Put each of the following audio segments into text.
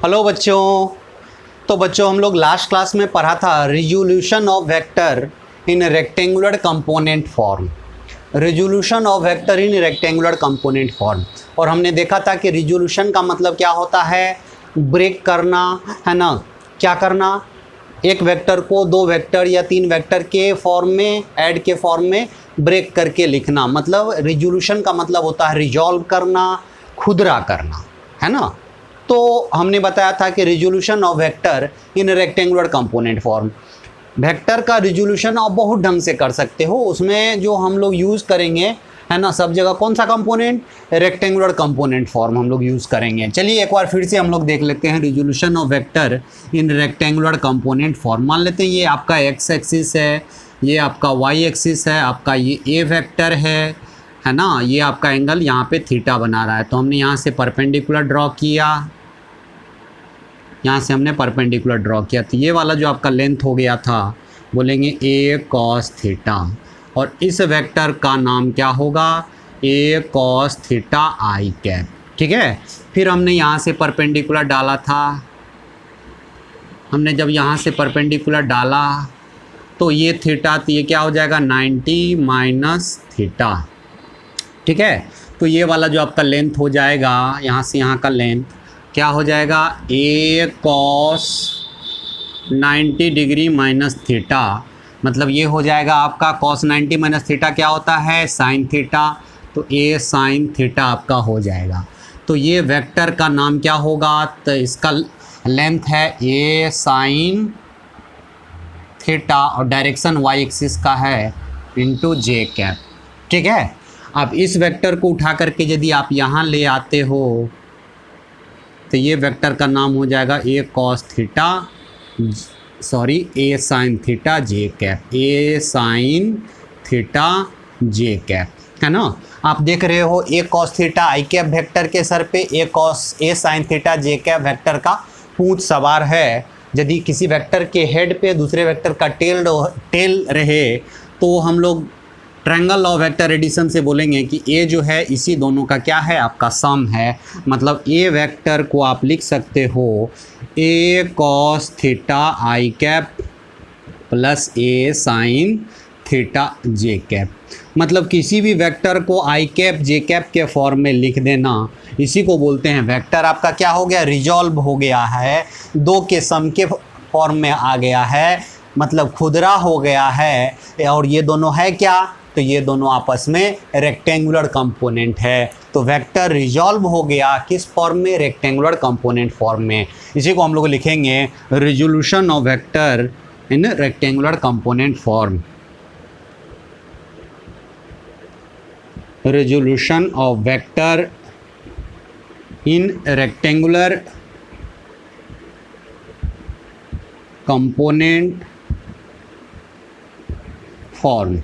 Hello बच्चों। तो बच्चों हम लोग लास्ट क्लास में पढ़ा था resolution of vector in rectangular component form. Resolution of vector in rectangular component form, और हमने देखा था कि रिजोल्यूशन का मतलब क्या होता है, ब्रेक करना, है ना। क्या करना, एक वेक्टर को दो वेक्टर या तीन वेक्टर के फॉर्म में, ऐड के फॉर्म में ब्रेक करके लिखना। मतलब रिजोल्यूशन का मतलब होता है रिजॉल्व करना, खुदरा करना, है ना। तो हमने बताया था कि resolution of vector in rectangular component form, vector का रिजोल्यूशन आप बहुत ढंग से कर सकते हो। उसमें जो हम लोग यूज़ करेंगे, है ना, सब जगह कौन सा कंपोनेंट, रेक्टेंगुलर कंपोनेंट फॉर्म हम लोग यूज़ करेंगे। चलिए एक बार फिर से हम लोग देख लेते हैं resolution of vector in rectangular component form. मान लेते हैं ये आपका एक्स एक्सिस है, ये आपका वाई एक्सिस है, आपका ये ए वेक्टर है ना। ये आपका एंगल यहाँ पे थीटा बना रहा है, तो हमने यहाँ से परपेंडिकुलर ड्रॉ किया, यहाँ से हमने परपेंडिकुलर ड्रॉ किया। तो ये वाला जो आपका लेंथ हो गया था बोलेंगे ए कॉस थीटा, और इस वेक्टर का नाम क्या होगा, ए कॉस थीटा आई कैप। ठीक है। फिर हमने यहाँ से परपेंडिकुलर डाला था, हमने जब यहाँ से परपेंडिकुलर डाला तो ये थीटा, तो ये क्या हो जाएगा 90 माइनस थीटा। ठीक है। तो ये वाला जो आपका लेंथ हो जाएगा, यहाँ से यहाँ का लेंथ क्या हो जाएगा, ए कॉस 90 डिग्री माइनस थीटा। मतलब ये हो जाएगा आपका कॉस 90 माइनस थीटा क्या होता है, साइन थीटा। तो ए साइन थीटा आपका हो जाएगा। तो ये वेक्टर का नाम क्या होगा, तो इसका लेंथ है ए साइन थीटा, और डायरेक्शन वाई एक्सिस का है इंटू जे कैप। ठीक है। अब इस वेक्टर को उठा करके यदि आप यहाँ ले आते हो तो ये वेक्टर का नाम हो जाएगा ए कॉस थीटा, सॉरी ए साइन थीटा जे कैप, ए साइन थीटा जे कैप, है ना। आप देख रहे हो ए कॉस थीटा आई कैप वेक्टर के सर पे ए साइन थीटा जे कैप वेक्टर का पूंछ सवार है। यदि किसी वेक्टर के हेड पे दूसरे वेक्टर का टेल रहे तो हम लोग ट्रायंगल ऑफ वेक्टर एडिशन से बोलेंगे कि ए जो है इसी दोनों का क्या है, आपका सम है। मतलब ए वेक्टर को आप लिख सकते हो ए कॉस थीटा आई कैप प्लस ए साइन थीटा जे कैप। मतलब किसी भी वेक्टर को आई कैप जे कैप के फॉर्म में लिख देना, इसी को बोलते हैं वेक्टर आपका क्या हो गया, रिजॉल्व हो गया है, दो के सम के फॉर्म में आ गया है, मतलब खुदरा हो गया है। और ये दोनों है क्या, तो ये दोनों आपस में रेक्टेंगुलर कंपोनेंट है। तो वेक्टर रिजॉल्व हो गया किस फॉर्म में, रेक्टेंगुलर कंपोनेंट फॉर्म में। इसी को हम लोग लिखेंगे resolution of vector in rectangular component form. Resolution of vector in rectangular component form,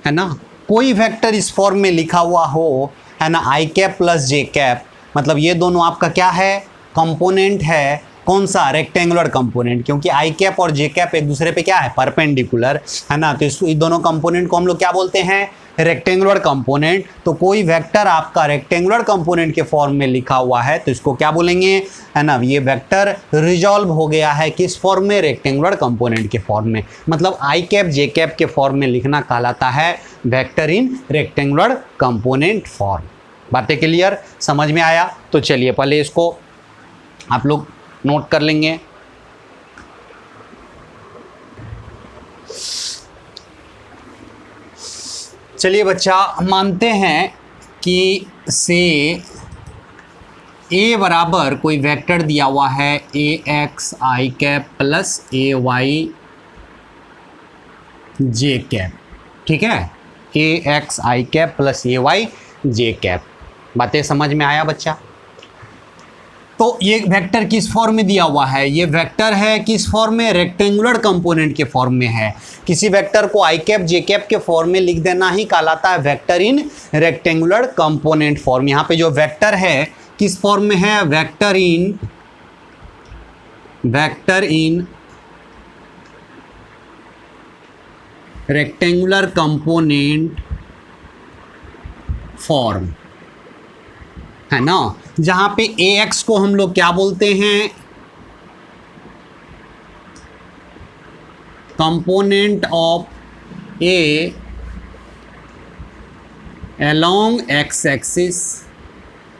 है ना। कोई वेक्टर इस फॉर्म में लिखा हुआ हो, है ना, आई कैप प्लस जे कैप, मतलब ये दोनों आपका क्या है, कंपोनेंट है। कौन सा, रेक्टेंगुलर कंपोनेंट, क्योंकि आई कैप और जे कैप एक दूसरे पे क्या है, परपेंडिकुलर, है ना। तो इस दोनों कंपोनेंट को हम लोग क्या बोलते हैं, रेक्टेंगुलर कंपोनेंट। तो कोई वेक्टर आपका रेक्टेंगुलर कंपोनेंट के फॉर्म में लिखा हुआ है तो इसको क्या बोलेंगे, है ना, ये वेक्टर रिजॉल्व हो गया है किस फॉर्म में, रेक्टेंगुलर कंपोनेंट के फॉर्म में। मतलब आई कैप जे कैप के फॉर्म में लिखना कहलाता है vector in rectangular component form. बातें क्लियर, समझ में आया। तो चलिए पहले इसको आप लोग नोट कर लेंगे। चलिए बच्चा, मानते हैं कि से ए बराबर कोई वेक्टर दिया हुआ है ए एक्स आई कैप प्लस ए वाई जे कैप। ठीक है, ए एक्स आई कैप प्लस ए वाई जे कैप। बातें समझ में आया बच्चा। तो ये वेक्टर किस फॉर्म में दिया हुआ है, ये वेक्टर है किस फॉर्म में, रेक्टेंगुलर कंपोनेंट के फॉर्म में है। किसी वेक्टर को आई कैप जे कैप के फॉर्म में लिख देना ही कहलाता है vector in rectangular component form. यहाँ पे जो वेक्टर है किस फॉर्म में है, vector in rectangular component form, है ना। जहां पे ए एक्स को हम लोग क्या बोलते हैं, component of A along x axis,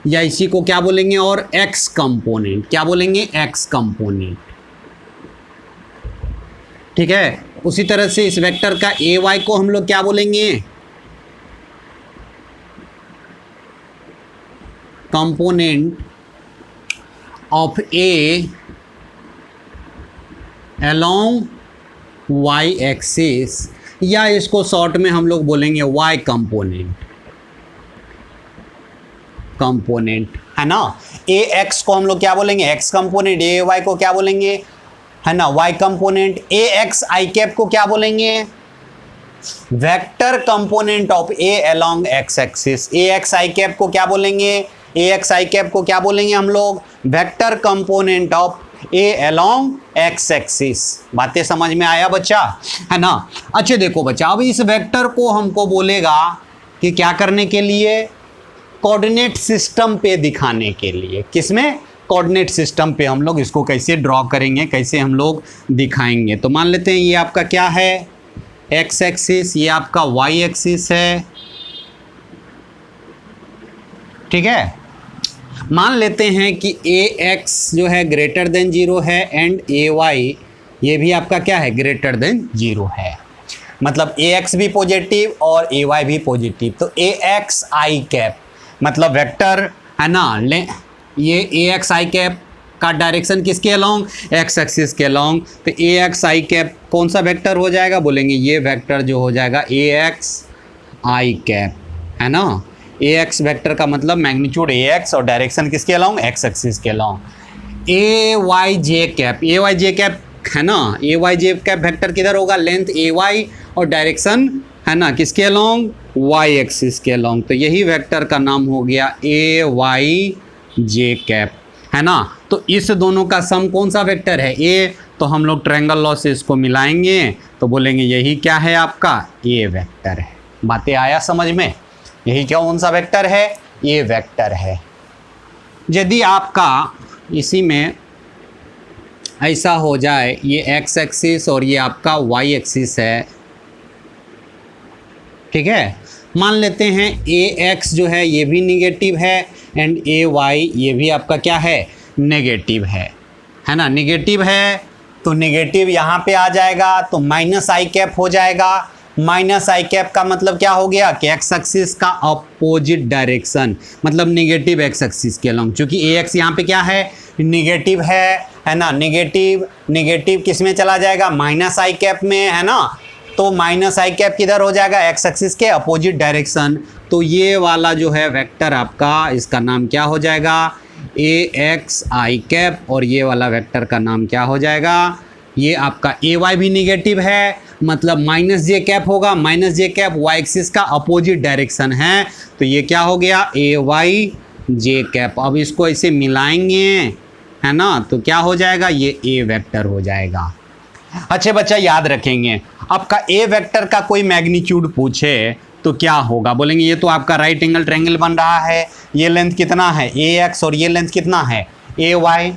या इसी को क्या बोलेंगे और एक्स कंपोनेंट, क्या बोलेंगे एक्स कंपोनेंट। ठीक है, उसी तरह से इस वेक्टर का ए वाई को हम लोग क्या बोलेंगे, component of A along Y axis, या इसको शॉर्ट में हम लोग बोलेंगे वाई कंपोनेंट है ना। ए एक्स को हम लोग क्या बोलेंगे एक्स कंपोनेंट, ए वाई को क्या बोलेंगे है ना वाई कंपोनेंट, ए एक्स आई कैप को क्या बोलेंगे vector component of A along x axis, A x I cap को क्या बोलेंगे, ए एक्स आई कैप को क्या बोलेंगे हम लोग vector component of A along x axis. बातें समझ में आया बच्चा है ना। अच्छा देखो बच्चा, अब इस वेक्टर को हमको बोलेगा कि क्या करने के लिए, कोऑर्डिनेट सिस्टम पे दिखाने के लिए। किसमें, कोऑर्डिनेट सिस्टम पे हम लोग इसको कैसे ड्रॉ करेंगे, कैसे हम लोग दिखाएंगे। तो मान लेते हैं ये आपका क्या है एक्स एक्सिस, ये आपका वाई एक्सिस है। ठीक है, मान लेते हैं कि ए एक्स जो है ग्रेटर देन 0 है एंड ए वाई ये भी आपका क्या है ग्रेटर देन 0 है, मतलब ए एक्स भी पॉजिटिव और ए वाई भी पॉजिटिव। तो ए एक्स आई कैप मतलब वेक्टर है ना, ये ए एक्स आई कैप का डायरेक्शन किसके अलोंग एक्स एक्सिस के अलोंग। तो ए एक्स आई कैप कौन सा वेक्टर हो जाएगा, बोलेंगे ये वेक्टर जो हो जाएगा ए एक्स आई कैप है ना। ए एक्स वेक्टर का मतलब मैग्नीट्यूड ए एक्स और डायरेक्शन किसके अलोंग एक्स एक्सिस के अलोंग। ए वाई जे कैप, ए वाई जे कैप है ना, ए वाई जे कैप वेक्टर किधर होगा, लेंथ ए वाई और डायरेक्शन है ना किसके अलोंग वाई एक्सिस के अलोंग। तो यही वेक्टर का नाम हो गया ए वाई जे कैप है ना। तो इस दोनों का सम कौन सा वेक्टर है ए, तो हम लोग ट्रायंगल लॉ से इसको मिलाएंगे तो बोलेंगे यही क्या है आपका ए वेक्टर है। बातें आया समझ में, यही क्या कौन सा वेक्टर है ये वेक्टर है। यदि आपका इसी में ऐसा हो जाए ये एक्स एक्सिस और ये आपका वाई एक्सिस है, ठीक है, मान लेते हैं ए एक्स जो है ये भी निगेटिव है एंड ए वाई ये भी आपका क्या है नेगेटिव है ना। निगेटिव है तो निगेटिव यहाँ पे आ जाएगा तो माइनस आई कैप हो जाएगा। माइनस आई कैप का मतलब क्या हो गया कि एक्स एक्सिस का अपोजिट डायरेक्शन मतलब निगेटिव एक्स एक्सिस के अलोंग, क्योंकि ए एक्स यहाँ पे क्या है निगेटिव है ना। निगेटिव किस में चला जाएगा माइनस आई कैप में है ना। तो माइनस आई कैप किधर हो जाएगा एक्स एक्सिस के अपोजिट डायरेक्शन। तो ये वाला जो है वेक्टर आपका इसका नाम क्या हो जाएगा ए एक्स आई कैप और ये वाला वेक्टर का नाम क्या हो जाएगा, ये आपका ए वाई भी निगेटिव है मतलब माइनस जे कैप होगा। Minus J cap Y axis का अपोजिट डायरेक्शन है तो ये क्या हो गया ए वाई जे कैप। अब इसको ऐसे मिलाएंगे है ना तो क्या हो जाएगा ये ए वेक्टर हो जाएगा। अच्छे बच्चा याद रखेंगे आपका ए वेक्टर का कोई मैग्नीट्यूड पूछे तो क्या होगा, बोलेंगे ये तो आपका राइट एंगल ट्रायंगल बन रहा है, ये लेंथ कितना है ए एक्स और ये लेंथ कितना है ए वाई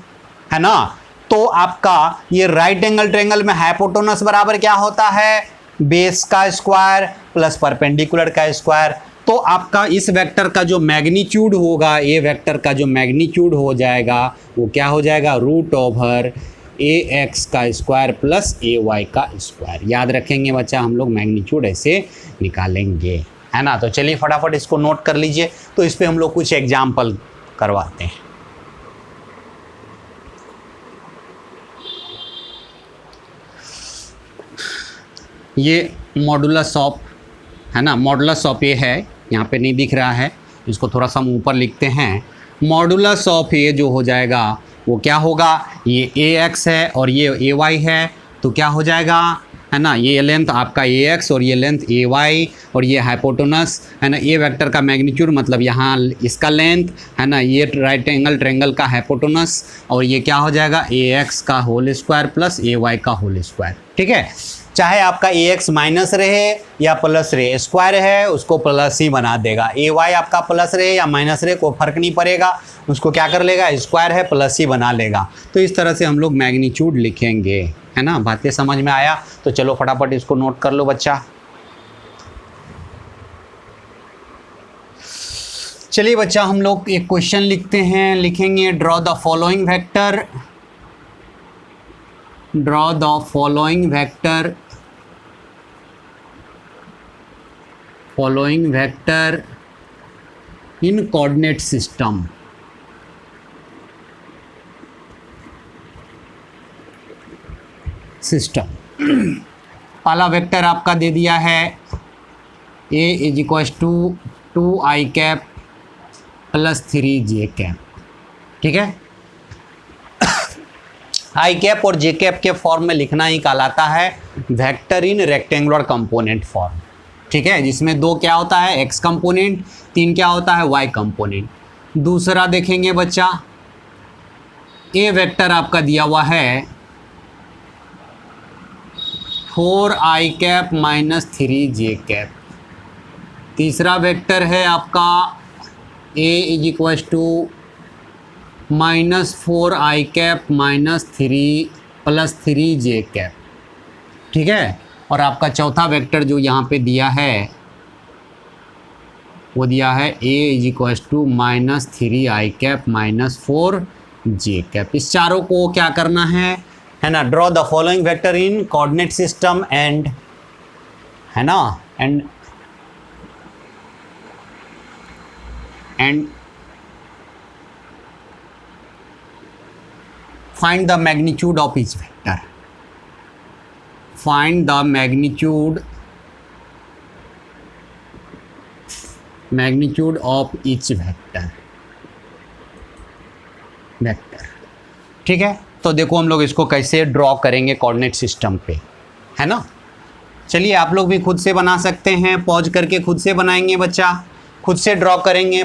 है ना। तो आपका ये राइट एंगल ट्रायंगल में हाइपोटेनस बराबर क्या होता है बेस का स्क्वायर प्लस परपेंडिकुलर का स्क्वायर। तो आपका इस वेक्टर का जो मैग्नीट्यूड होगा ए वेक्टर का जो मैग्नीट्यूड हो जाएगा वो क्या हो जाएगा रूट ओवर ए एक्स का स्क्वायर प्लस ए वाई का स्क्वायर। याद रखेंगे बच्चा हम लोग मैग्नीट्यूड ऐसे निकालेंगे है ना। तो चलिए फटाफट इसको नोट कर लीजिए। तो इस पे हम लोग कुछ एग्जाम्पल करवाते हैं। ये मॉडुलस ऑफ है ना, मॉडुलस ऑफ ए है, यहाँ पे नहीं दिख रहा है, इसको थोड़ा सा हम ऊपर लिखते हैं। मॉडुलस ऑफ ए जो हो जाएगा वो क्या होगा, ये ए एक्स है और ये ए वाई है तो क्या हो जाएगा है ना, ये लेंथ आपका ए एक्स और ये लेंथ ए वाई और ये हाइपोटेनस है ना। ए वेक्टर का मैग्नीट्यूड मतलब यहाँ इसका लेंथ है ना, ये राइट एंगल ट्रायंगल का हाइपोटेनस और ये क्या हो जाएगा ए एक्स का होल स्क्वायर प्लस ए वाई का होल स्क्वायर। ठीक है, चाहे आपका ए एक्स माइनस रहे या प्लस रहे, स्क्वायर है उसको प्लस ही बना देगा, ए वाई आपका प्लस रहे या माइनस रहे कोई फर्क नहीं पड़ेगा, उसको क्या कर लेगा, स्क्वायर है प्लस ही बना लेगा। तो इस तरह से हम लोग मैग्नीट्यूड लिखेंगे, है ना। बातें समझ में आया? तो चलो फटाफट इसको नोट कर लो बच्चा। चलिए बच्चा हम लोग एक क्वेश्चन लिखते हैं, लिखेंगे draw the following vector, draw the following vector, following vector in coordinate system. पहला वेक्टर आपका दे दिया है a is equals to 2i cap plus 3j cap, ठीक है। आई कैप और जे कैप के फॉर्म में लिखना ही कहलाता है vector in rectangular component form, ठीक है, जिसमें 2 क्या होता है x कंपोनेंट, 3 क्या होता है y कंपोनेंट। दूसरा देखेंगे बच्चा, ए वेक्टर आपका दिया हुआ है 4i cap minus 3j cap. तीसरा वेक्टर है आपका a is equals to -4i cap minus 3 plus 3j cap, ठीक है। और आपका चौथा वेक्टर जो यहाँ पे दिया है वो दिया है a is equals to -3i cap minus 4j cap. इस चारों को क्या करना है ना, draw the following vector in coordinate system and, है ना, and find the magnitude of each vector, find the magnitude of each vector, ठीक है। तो देखो हम लोग इसको कैसे ड्रॉ करेंगे कोऑर्डिनेट सिस्टम पे, है ना। चलिए आप लोग भी खुद से बना सकते हैं, पॉज करके खुद से बनाएंगे बच्चा, खुद से ड्रॉ करेंगे।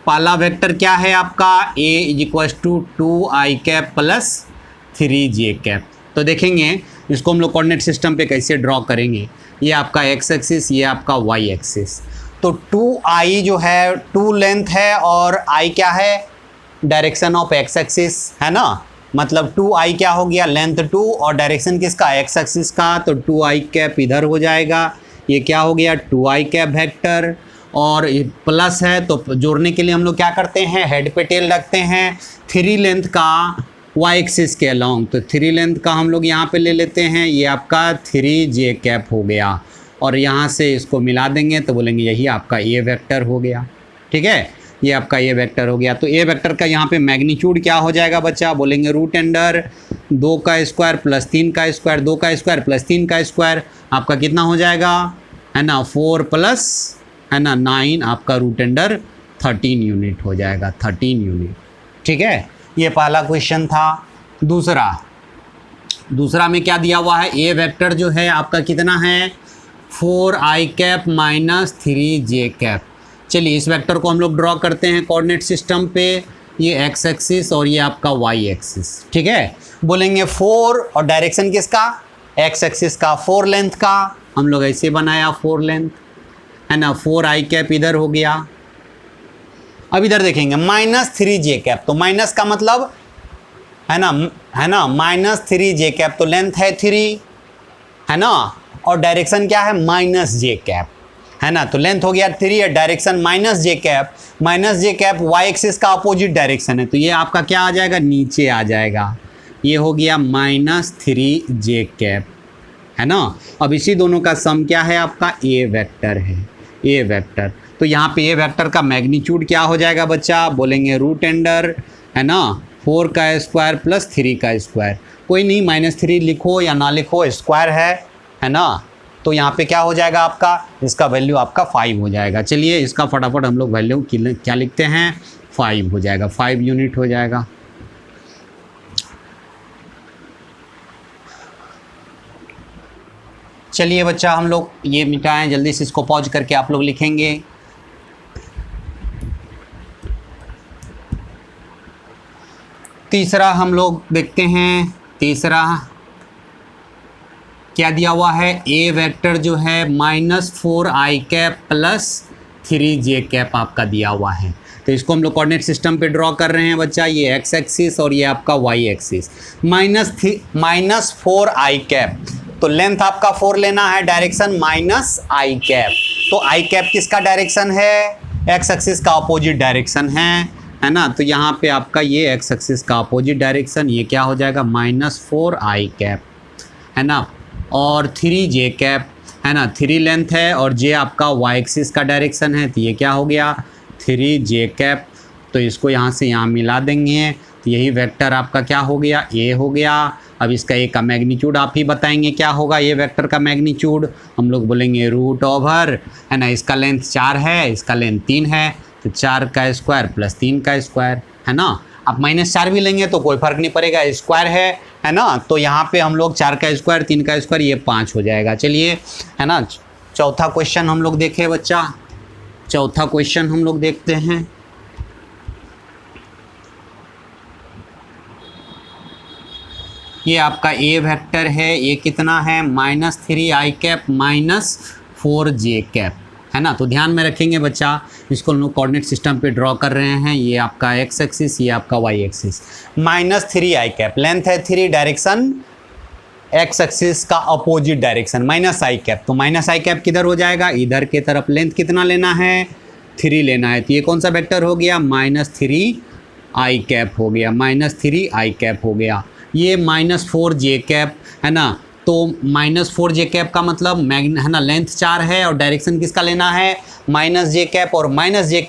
पहला वेक्टर क्या है आपका, a is equals to 2i cap plus 3j cap. तो देखेंगे इसको हम लोग कोऑर्डिनेट सिस्टम पे कैसे ड्रॉ करेंगे। ये आपका x एक्सिस, ये आपका y एक्सिस। तो 2i जो है 2 लेंथ है और i क्या है, डायरेक्शन ऑफ x एक्सिस, है ना। मतलब 2i क्या हो गया, लेंथ 2 और डायरेक्शन किसका, x एक्सिस का। तो 2i कैप इधर हो जाएगा, ये क्या हो गया 2i कैप वेक्टर, और प्लस है तो जोड़ने के लिए हम लोग क्या करते हैं, हेड पे टेल रखते हैं। 3 लेंथ का y एक्सिस के अलोंग, तो 3 लेंथ का हम लोग यहाँ पे ले लेते हैं, ये आपका 3j कैप हो गया, और यहाँ से इसको मिला देंगे तो बोलेंगे यही आपका a वेक्टर हो गया, ठीक है। ये आपका a वेक्टर हो गया। तो a वेक्टर का यहाँ पे मैग्नीट्यूड क्या हो जाएगा बच्चा, बोलेंगे रूट अंडर 2 का स्क्वायर प्लस 3 का स्क्वायर, 2 का स्क्वायर प्लस 3 का स्क्वायर, आपका कितना हो जाएगा, है ना 4 प्लस, है ना 9, आपका रूट अंडर 13 यूनिट हो जाएगा, 13 यूनिट, ठीक है। ये पहला क्वेश्चन था। दूसरा में क्या दिया हुआ है, ए वेक्टर जो है आपका कितना है 4i cap minus 3j cap. चलिए इस वेक्टर को हम लोग ड्रॉ करते हैं कोऑर्डिनेट सिस्टम पे, ये x एक्सिस और ये आपका y एक्सिस, ठीक है। बोलेंगे 4 और डायरेक्शन किसका, x एक्सिस का, 4 लेंथ का, हम लोग ऐसे बनाया 4 लेंथ, है ना। 4i कैप इधर हो गया। अब इधर देखेंगे -3j कैप, तो माइनस का मतलब है ना -3j कैप, तो लेंथ है 3, है ना, और डायरेक्शन क्या है -j कैप, है ना। तो लेंथ हो गया 3 है, direction -j cap y axis का अपोजिट डायरेक्शन है, तो ये आपका क्या आ जाएगा, नीचे आ जाएगा, ये हो गया -3j कैप, है ना। अब इसी दोनों का सम क्या है आपका, a वेक्टर है, a वेक्टर। तो यहाँ पे a वेक्टर का मैग्नीट्यूड क्या हो जाएगा बच्चा, बोलेंगे रूट अंडर, है ना 4 का स्क्वायर प्लस 3 का स्क्वायर, कोई नहीं -3 लिखो या ना लिखो, स्क्वायर है ना। तो यहाँ पे क्या हो जाएगा आपका, इसका वैल्यू आपका 5 हो जाएगा। चलिए इसका फटाफट हम लोग वैल्यू क्या लिखते हैं, 5 हो जाएगा, 5 यूनिट हो जाएगा। चलिए बच्चा हम लोग ये मिटाएं, जल्दी से इसको पॉज करके आप लोग लिखेंगे। तीसरा हम लोग देखते हैं, तीसरा क्या दिया हुआ है, ए वेक्टर जो है -4i प्लस 3j आपका दिया हुआ है। तो इसको हम लोग कोऑर्डिनेट सिस्टम पे ड्रॉ कर रहे हैं बच्चा, ये एक्स एक्सिस और ये आपका वाई एक्सिस। -4i, तो लेंथ आपका 4 लेना है, डायरेक्शन -i। तो i किसका डायरेक्शन है, एक्स एक्सिस का अपोजिट डायरेक्शन है ना। तो यहाँ पे आपका ये एक्स एक्सिस का अपोजिट डायरेक्शन, ये क्या हो जाएगा -4i है ना, और 3j है ना, 3 लेंथ है और j आपका वाई एक्सिस का डायरेक्शन है, तो ये क्या हो गया 3j। तो इसको यहाँ से यहाँ मिला देंगे, तो यही वेक्टर आपका क्या हो गया, ए हो गया। अब इसका ए का मैग्नीट्यूड आप ही बताएंगे क्या होगा, ये वेक्टर का मैग्नीट्यूड हम लोग बोलेंगे √, है ना। इसका लेंथ 4 है, इसका लेंथ 3 है, तो 4 का स्क्वायर प्लस 3 का स्क्वायर, है ना। आप -4 भी लेंगे तो कोई फ़र्क नहीं पड़ेगा, स्क्वायर है ना। तो यहाँ पे हम लोग 4 का स्क्वायर 3 का स्क्वायर ये 5 हो जाएगा। चलिए, है ना, चौथा क्वेश्चन हम लोग देखें बच्चा। चौथा क्वेश्चन हम लोग देखते हैं। ये आपका ए वेक्टर है, ये कितना है -3i -4j, है ना। तो ध्यान में रखेंगे बच्चा, इसको हम लोग कोऑर्डिनेट सिस्टम पे ड्रॉ कर रहे हैं। ये आपका एक्स एक्सिस, ये आपका वाई एक्सिस। -3i, लेंथ है 3, डायरेक्शन एक्स एक्सिस का अपोजिट डायरेक्शन -i। तो -i किधर हो जाएगा, इधर की तरफ। लेंथ कितना लेना है, 3 लेना है। तो ये कौन सा वेक्टर हो गया, -3i हो गया, -3i हो गया। ये -4j है ना। तो -4j का मतलब है ना, लेंथ 4 है और डायरेक्शन किसका लेना है, -j, और -j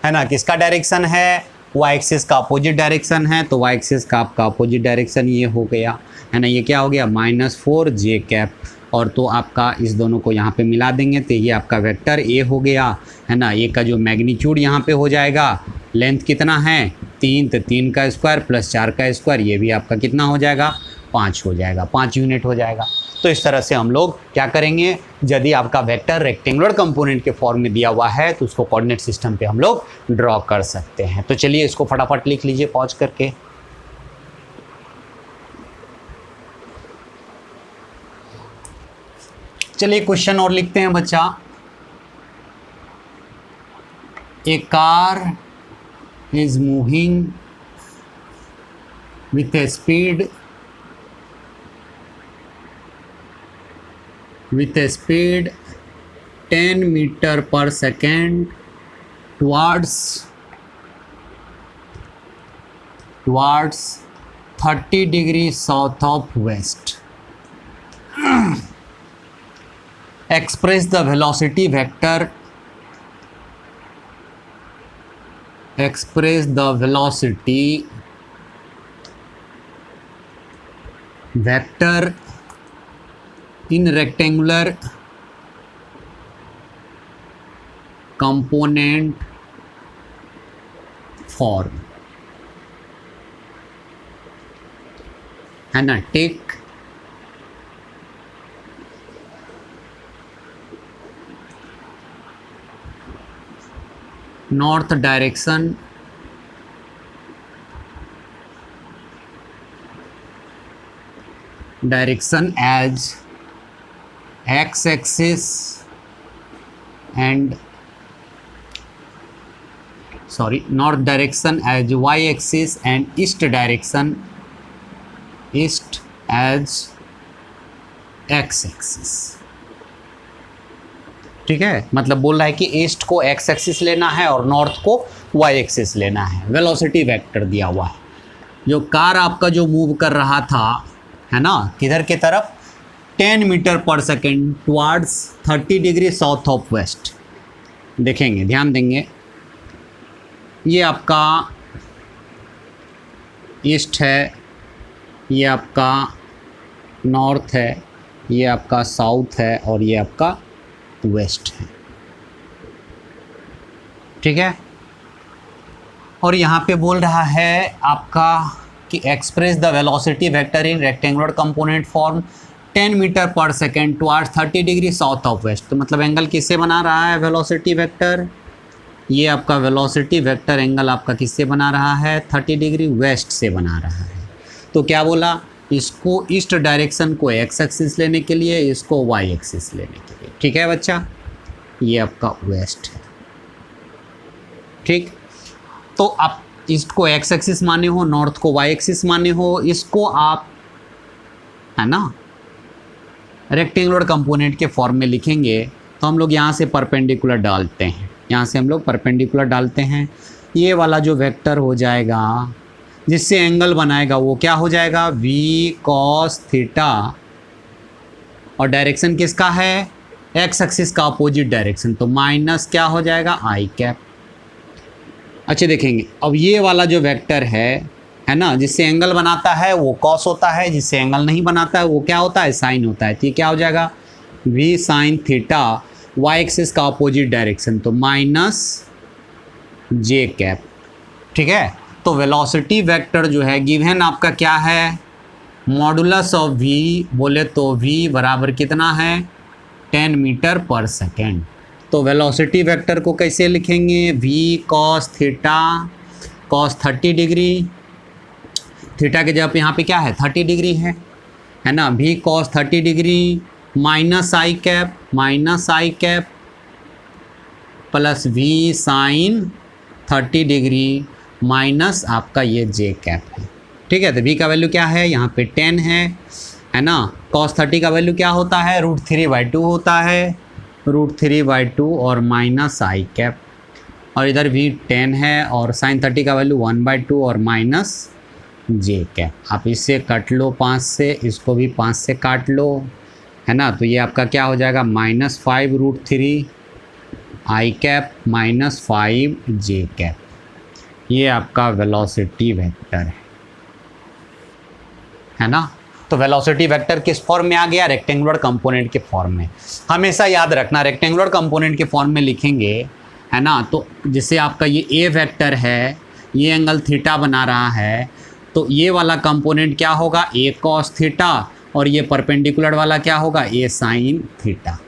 है ना किसका डायरेक्शन है, वाई एक्सिस का अपोजिट डायरेक्शन है। तो वाई एक्सिस का आपका अपोजिट डायरेक्शन ये हो गया, है ना। ये क्या हो गया -4j, और तो आपका इस दोनों को यहाँ पे मिला देंगे तो ये आपका वेक्टर ए हो गया, है ना। ए का जो मैग्नीट्यूड यहाँ पे हो जाएगा, लेंथ कितना है 3, तो 3 का स्क्वायर प्लस 4 का स्क्वायर, ये भी आपका कितना हो जाएगा 5 हो जाएगा, 5 यूनिट हो जाएगा। तो इस तरह से हम लोग क्या करेंगे, यदि आपका वेक्टर रेक्टेंगुलर कंपोनेंट के फॉर्म में दिया हुआ है तो उसको कोऑर्डिनेट सिस्टम पे हम लोग ड्रॉ कर सकते हैं। तो चलिए इसको फटाफट लिख लीजिए पॉज करके। चलिए क्वेश्चन और लिखते हैं बच्चा। A car is moving with a speed with a speed 10 meter per second towards 30 degrees south of west. Express the velocity vector. Express the velocity vector in rectangular component form, है ना। Take north direction as x axis and north direction as y axis and east direction as x axis। ठीक है, मतलब बोल रहा है कि east को x एक्सिस लेना है और नॉर्थ को y एक्सिस लेना है। वेलोसिटी वेक्टर दिया हुआ है। जो कार आपका जो मूव कर रहा था, है ना, किधर की तरफ 10 मीटर पर second towards 30 degree south of west. देखेंगे, ध्यान देंगे, ये आपका ईस्ट है, ये आपका नॉर्थ है, ये आपका साउथ है और ये आपका वेस्ट है। ठीक है, और यहाँ पे बोल रहा है आपका कि express the velocity vector in rectangular component form 10 metre पर second towards 30 degree south of west. तो मतलब एंगल किससे बना रहा है, वेलोसिटी वेक्टर। ये आपका वेलोसिटी वेक्टर एंगल आपका किससे बना रहा है, 30 डिग्री वेस्ट से बना रहा है। तो क्या बोला, इसको ईस्ट डायरेक्शन को एक्स एक्सिस लेने के लिए, इसको वाई एक्सिस लेने के लिए। ठीक है बच्चा, ये आपका वेस्ट है। ठीक, तो आप ईस्ट को एक्स एक्सिस माने हो, नॉर्थ को वाई एक्सिस माने हो, इसको आप है ना रेक्टेंगुलर कंपोनेंट के फॉर्म में लिखेंगे तो हम लोग यहाँ से परपेंडिकुलर डालते हैं, यहाँ से हम लोग परपेंडिकुलर डालते हैं। ये वाला जो वेक्टर हो जाएगा जिससे एंगल बनाएगा वो क्या हो जाएगा, v cos थीटा, और डायरेक्शन किसका है, एक्स एक्सिस का अपोजिट डायरेक्शन, तो माइनस क्या हो जाएगा आई कैप। अच्छे देखेंगे, अब ये वाला जो वेक्टर है ना, जिससे एंगल बनाता है वो कॉस होता है, जिससे एंगल नहीं बनाता है वो क्या होता है, साइन होता है। तो ये क्या हो जाएगा, v sine theta, Y axis का अपोजिट डायरेक्शन, तो माइनस जे कैप। ठीक है, तो वेलोसिटी वेक्टर जो है गिवन आपका क्या है, मॉडुलस ऑफ v, बोले तो v बराबर कितना है 10 मीटर पर सेकेंड। तो वेलोसिटी वेक्टर को कैसे लिखेंगे, v cos theta, cos 30 degree, theta के जगह पे यहाँ पे क्या है 30 डिग्री है ना, v cos 30 degree minus I cap plus v sine 30 degree minus आपका ये जे कैप है। ठीक है, तो v का वैल्यू क्या है, यहाँ पे 10 है ना, cos 30 का वैल्यू क्या होता है, √3/2 होता है, √3/2 और माइनस आई कैप, और इधर भी 10 है और sin 30 का वैल्यू 1/2 और माइनस जे कैप। आप इससे कट लो 5 से, इसको भी 5 से काट लो, है ना, तो ये आपका क्या हो जाएगा -5√3 आई कैप माइनस 5 जे कैप। ये आपका वेलोसिटी वेक्टर है ना। तो वेलोसिटी वेक्टर किस फॉर्म में आ गया, रेक्टेंगुलर कंपोनेंट के फॉर्म में। हमेशा याद रखना रेक्टेंगुलर कंपोनेंट के फॉर्म में लिखेंगे, है ना, तो जैसे आपका ये ए वेक्टर है, ये एंगल थीटा बना रहा है, तो ये वाला कंपोनेंट क्या होगा, ए कॉस थीटा, और ये परपेंडिकुलर वाला क्या होगा, ए साइन थीटा।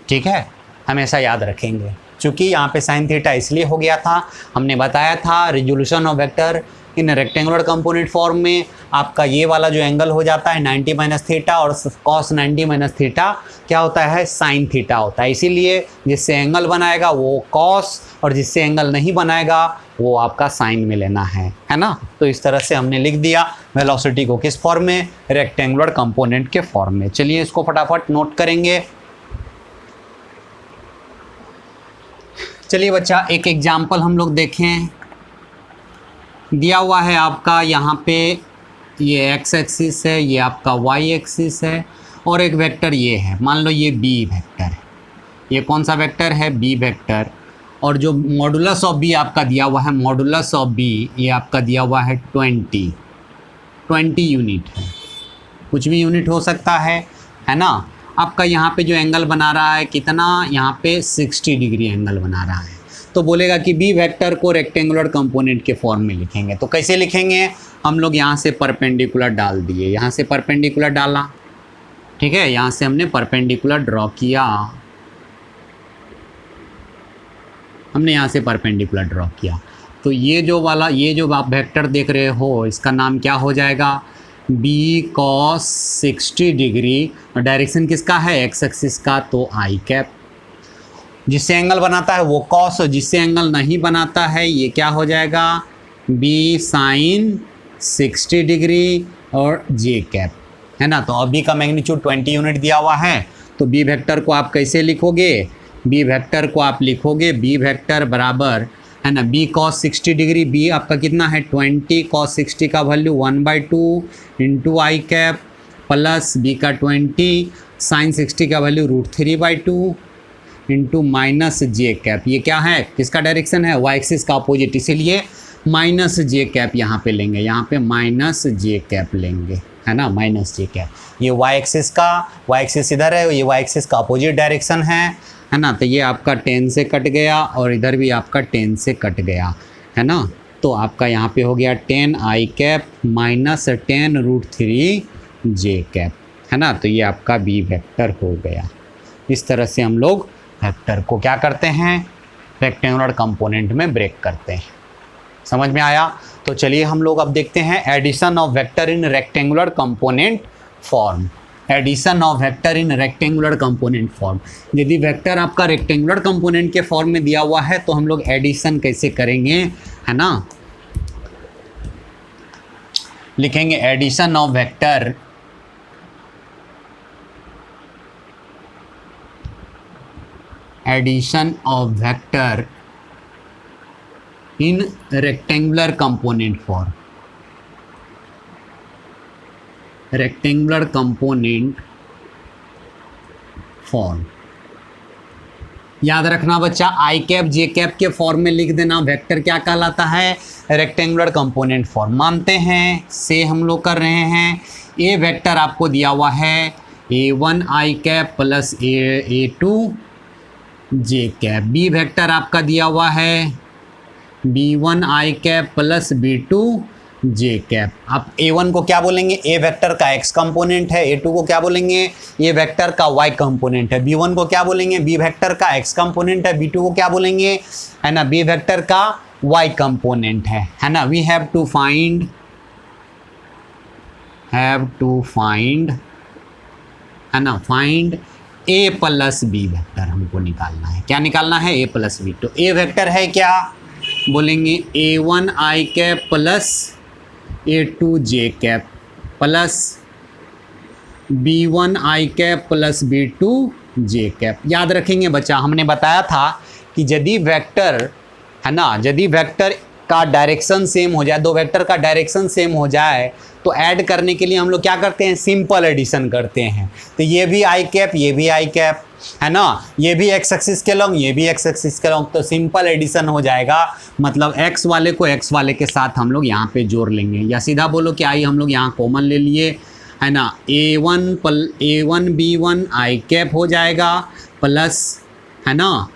ठीक है, हमेशा याद रखेंगे। चूँकि यहाँ पे साइन थीटा इसलिए हो गया था, हमने बताया था resolution of vector in rectangular component form में आपका ये वाला जो एंगल हो जाता है 90 माइनस थीटा, और कॉस 90 माइनस थीटा क्या होता है, साइन थीटा होता है। इसीलिए जिससे एंगल बनाएगा वो कॉस, और जिससे एंगल नहीं बनाएगा वो आपका साइन में लेना है ना। तो इस तरह से हमने लिख दिया वेलोसिटी को किस फॉर्म में, रेक्टेंगुलर कंपोनेंट के फॉर्म में। चलिए इसको फटाफट नोट करेंगे। चलिए बच्चा एक एग्जाम्पल हम लोग देखें। दिया हुआ है आपका यहाँ पे ये एक्स एक्सिस है, ये आपका वाई एक्सिस है, और एक वेक्टर ये है, मान लो ये बी वेक्टर है। ये कौन सा वेक्टर है, बी वेक्टर, और जो मॉडुलस ऑफ बी आपका दिया हुआ है, मॉडुलस ऑफ बी ये आपका दिया हुआ है 20 यूनिट है, कुछ भी यूनिट हो सकता है ना। आपका यहाँ पे जो एंगल बना रहा है कितना, यहाँ पे 60 डिग्री एंगल बना रहा है। तो बोलेगा कि बी वेक्टर को रेक्टेंगुलर कंपोनेंट के फॉर्म में लिखेंगे। तो कैसे लिखेंगे, हम लोग यहाँ से परपेंडिकुलर डाल दिए, यहाँ से परपेंडिकुलर डाला, ठीक है, यहाँ से हमने परपेंडिकुलर ड्रॉ किया, हमने यहाँ से परपेंडिकुलर ड्रॉ किया। तो ये जो वाला, ये जो आप वेक्टर देख रहे हो, इसका नाम क्या हो जाएगा, बी कॉस 60 डिग्री, और डायरेक्शन किसका है, एक्स एक्सिस का, तो आई कैप। जिससे एंगल बनाता है वो कॉस, और जिससे एंगल नहीं बनाता है ये क्या हो जाएगा, बी साइन 60 डिग्री और जे कैप, है ना। तो अब बी का मैग्नीट्यूड 20 यूनिट दिया हुआ है, तो बी वेक्टर को आप कैसे लिखोगे, बी वेक्टर को आप लिखोगे बी वेक्टर बराबर, है ना, बी कॉस 60 डिग्री, बी आपका कितना है 20, कॉस 60 का वैल्यू 1/2 इंटू आई कैप, प्लस बी का 20 साइन 60 का value √3/2 into minus J cap. ये क्या है, किसका डायरेक्शन है, वाई एक्सिस का अपोजिट, इसीलिए माइनस जे कैप यहाँ पे लेंगे, यहाँ पे माइनस जे कैप लेंगे, है ना, माइनस जे कैप। ये वाई एक्सिस का, वाई एक्सिस इधर है, ये वाई एक्सिस का अपोजिट डायरेक्शन है ना। तो ये आपका 10 से कट गया, और इधर भी आपका 10 से कट गया, है ना। तो आपका यहाँ पे हो गया 10 आई कैप माइनस 10 √3 जे कैप, है ना। तो ये आपका बी वेक्टर हो गया। इस तरह से हम लोग वेक्टर को क्या करते हैं, रेक्टेंगुलर कंपोनेंट में ब्रेक करते हैं। समझ में आया। तो चलिए हम लोग अब देखते हैं addition of vector in rectangular component form. Addition of vector in rectangular component form. यदि वेक्टर आपका रेक्टेंगुलर कंपोनेंट के फॉर्म में दिया हुआ है तो हम लोग एडिशन कैसे करेंगे, है ना। लिखेंगे addition of vector addition of vector in rectangular component form. Rectangular component form याद रखना बच्चा, आई कैप जे कैप के फॉर्म में लिख देना। वेक्टर क्या कहलाता है, रेक्टेंगुलर कंपोनेंट फॉर्म। मानते हैं से हम लोग कर रहे हैं, ए वेक्टर आपको दिया हुआ है a1 I cap plus a2 J cap. B vector आपका दिया हुआ है b1 I cap plus b2 J cap. आप a1 को क्या बोलेंगे, ए वेक्टर का x कंपोनेंट है, a2 को क्या बोलेंगे, ये वेक्टर का y कंपोनेंट है, b1 को क्या बोलेंगे, b वेक्टर का x कंपोनेंट है, b2 को क्या बोलेंगे, है ना, b वेक्टर का y कंपोनेंट है ना। वी हैव टू फाइंड है ना, find a plus B vector हमको निकालना है। क्या निकालना है, a प्लस बी। तो a वेक्टर है क्या, बोलेंगे a1 I cap plus a2 J cap plus b1 I cap plus b2 J cap. याद रखेंगे बच्चा, हमने बताया था कि यदि वेक्टर, है ना, यदि वेक्टर का डायरेक्शन सेम हो जाए, दो वेक्टर का डायरेक्शन सेम हो जाए तो ऐड करने के लिए हम लोग क्या करते हैं, सिंपल एडिशन करते हैं। तो ये भी आई कैप, ये भी आई कैप, है ना, ये भी एक्स एक्सिस के लॉन्ग, ये भी एक्स एक्सिस के लॉन्ग, तो सिंपल एडिशन हो जाएगा। मतलब एक्स वाले को एक्स वाले के साथ हम लोग यहाँ पे जोड़ लेंगे, या सीधा बोलो कि आई हम लोग यहाँ कॉमन ले लिए, है ना, a1 b1 आई कैप हो जाएगा प्लस, है ना,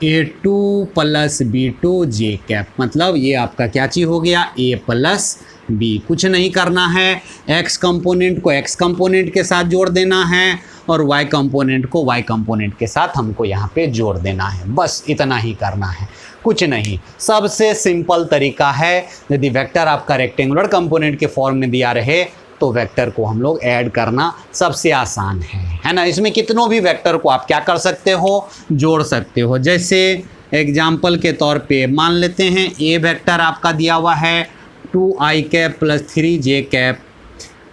a2 plus b2 J cap. मतलब ये आपका क्या चीज़ हो गया, a प्लस बी। कुछ नहीं करना है, x कंपोनेंट को x कंपोनेंट के साथ जोड़ देना है और y कंपोनेंट को y कंपोनेंट के साथ हमको यहाँ पे जोड़ देना है। बस इतना ही करना है, कुछ नहीं। सबसे सिंपल तरीका है, यदि वेक्टर आपका रेक्टेंगुलर कंपोनेंट के फॉर्म में दिया रहे तो वेक्टर को हम लोग ऐड करना सबसे आसान है ना। इसमें कितनों भी वेक्टर को आप क्या कर सकते हो, जोड़ सकते हो। जैसे एग्जाम्पल के तौर पे मान लेते हैं ए वेक्टर आपका दिया हुआ है 2 आई कैप प्लस 3 जे कैप,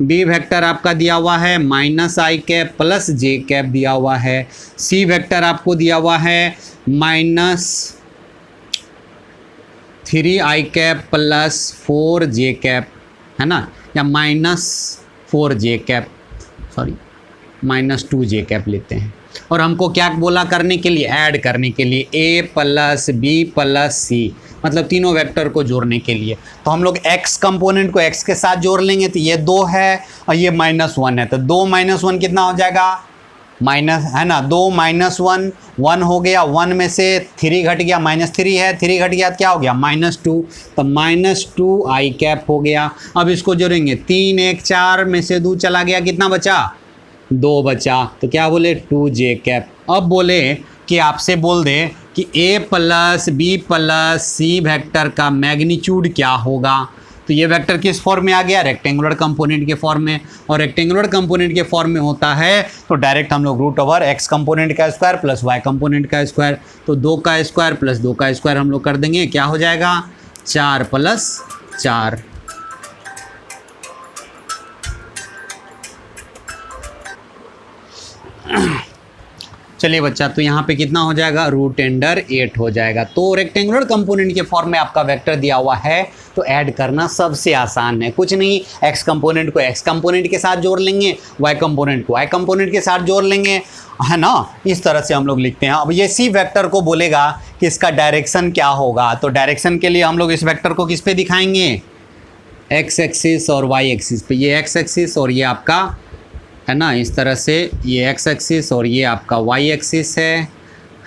बी वेक्टर आपका दिया हुआ है minus I cap plus J cap दिया हुआ है, सी वेक्टर आपको दिया हुआ है माइनस 3 आई कैप प्लस 4 जे कैप, है ना, या माइनस 4 जे कैप, सॉरी माइनस 2 जे कैप लेते हैं। और हमको क्या बोला करने के लिए, ऐड करने के लिए, a प्लस बी प्लस सी, मतलब तीनों वेक्टर को जोड़ने के लिए। तो हम लोग x कंपोनेंट को x के साथ जोड़ लेंगे, तो ये 2 है और ये -1 है, तो 2 - 1 कितना हो जाएगा, माइनस, है ना, 2 - 1 हो गया, 1 में से 3 घट गया, -3 है, 3 घट गया क्या हो गया, -2, तो -2 आई कैप हो गया। अब इसको जोड़ेंगे, 3 1 4 में से 2 चला गया, कितना बचा, 2 बचा, तो क्या बोले 2 जे कैप। अब बोले कि आपसे बोल दे कि a plus B plus C vector का मैग्नीट्यूड क्या होगा, तो ये वेक्टर किस फॉर्म में आ गया, रेक्टेंगुलर कंपोनेंट के फॉर्म में। और रेक्टेंगुलर कंपोनेंट के फॉर्म में होता है तो डायरेक्ट हम लोग √x कंपोनेंट का स्क्वायर प्लस y कंपोनेंट का स्क्वायर, तो 2 का स्क्वायर प्लस 2 का स्क्वायर हम लोग कर देंगे, क्या हो जाएगा 4 प्लस 4। चलिए बच्चा, तो यहाँ पे कितना हो जाएगा, √8 हो जाएगा। तो रेक्टेंगुलर कंपोनेंट के फॉर्म में आपका वेक्टर दिया हुआ है तो ऐड करना सबसे आसान है, कुछ नहीं, x कंपोनेंट को x कंपोनेंट के साथ जोड़ लेंगे, y कंपोनेंट को y कंपोनेंट के साथ जोड़ लेंगे, है ना। इस तरह से हम लोग लिखते हैं। अब ये सी वेक्टर को बोलेगा कि इसका डायरेक्शन क्या होगा, तो डायरेक्शन के लिए हम लोग इस वेक्टर को किस पे दिखाएंगे, x एक्सिस और y एक्सिस पे। ये x एक्सिस और ये आपका, है ना, इस तरह से ये x एक्सिस और ये आपका y एक्सिस है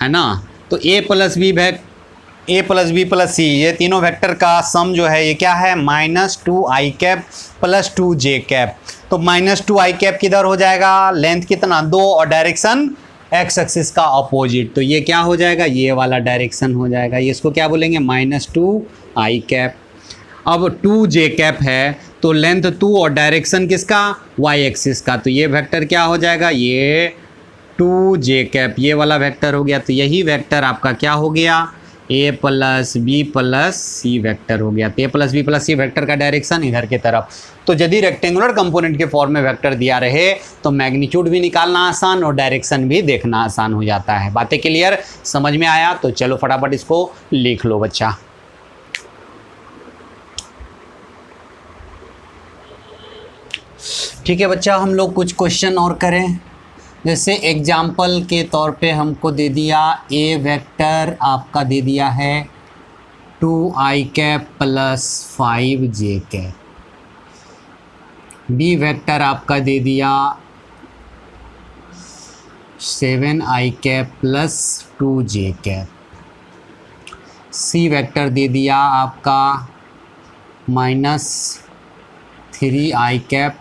ना। तो a प्लस बी प्लस सी, ये तीनों वेक्टर का सम जो है ये क्या है, -2 आई कैप प्लस 2 जे कैप। तो -2 आई कैप किधर हो जाएगा, लेंथ कितना 2 और डायरेक्शन x एक्सिस का अपोजिट, तो ये क्या हो जाएगा, ये वाला डायरेक्शन हो जाएगा। ये इसको क्या बोलेंगे, -2 आई कैप। अब 2j कैप है तो लेंथ 2 और डायरेक्शन किसका, y एक्सिस का, तो ये वेक्टर क्या हो जाएगा, ये 2j कैप ये वाला वेक्टर हो गया। तो यही वेक्टर आपका क्या हो गया, a plus B plus C vector हो गया। तो a plus B plus C vector का डायरेक्शन इधर की तरफ। तो यदि रेक्टेंगुलर कंपोनेंट के फॉर्म में वेक्टर दिया रहे तो मैग्नीट्यूड भी निकालना आसान और डायरेक्शन भी देखना आसान हो जाता है। बातें क्लियर, समझ में आया? तो चलो फटाफट इसको लिख लो बच्चा। ठीक है बच्चा, हम लोग कुछ क्वेश्चन और करें। जैसे एग्जाम्पल के तौर पे हमको दे दिया ए वेक्टर आपका दे दिया है 2i cap plus 5j cap, B vector आपका दे दिया 7i cap plus 2j cap, C vector दे दिया आपका -3i कैप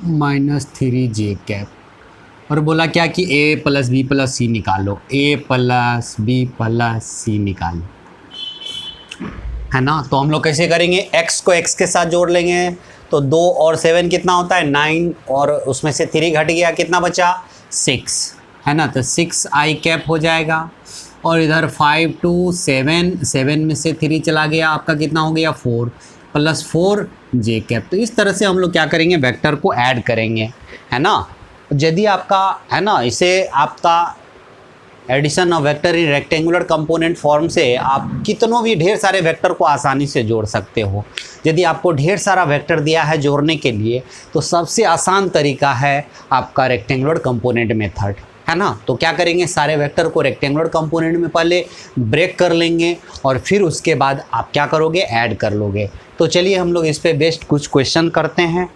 -3j कैप, और बोला क्या कि a प्लस बी प्लस सी निकालो, a प्लस बी प्लस सी निकालो, है ना। तो हम लोग कैसे करेंगे, x को x के साथ जोड़ लेंगे। तो 2 और 7 कितना होता है 9, और उसमें से 3 घट गया, कितना बचा 6, है ना। तो 6i कैप हो जाएगा, और इधर 5 2 7, 7 में से 3 चला गया, आपका कितना हो गया 4 प्लस 4j कैप। तो इस तरह से हम लोग क्या करेंगे, वेक्टर को ऐड करेंगे, है ना। यदि आपका, है ना, इसे आपका addition of vector in rectangular component form से आप कितनों भी ढेर सारे वेक्टर को आसानी से जोड़ सकते हो। यदि आपको ढेर सारा वेक्टर दिया है जोड़ने के लिए तो सबसे आसान तरीका है आपका रेक्टेंगुलर कंपोनेंट मेथड, है ना। तो क्या करेंगे, सारे वेक्टर को रेक्टेंगुलर कंपोनेंट में पहले ब्रेक कर लेंगे और फिर उसके बाद आप क्या करोगे, ऐड कर लोगे। तो चलिए हम लोग इस पे बेस्ड कुछ क्वेश्चन करते हैं।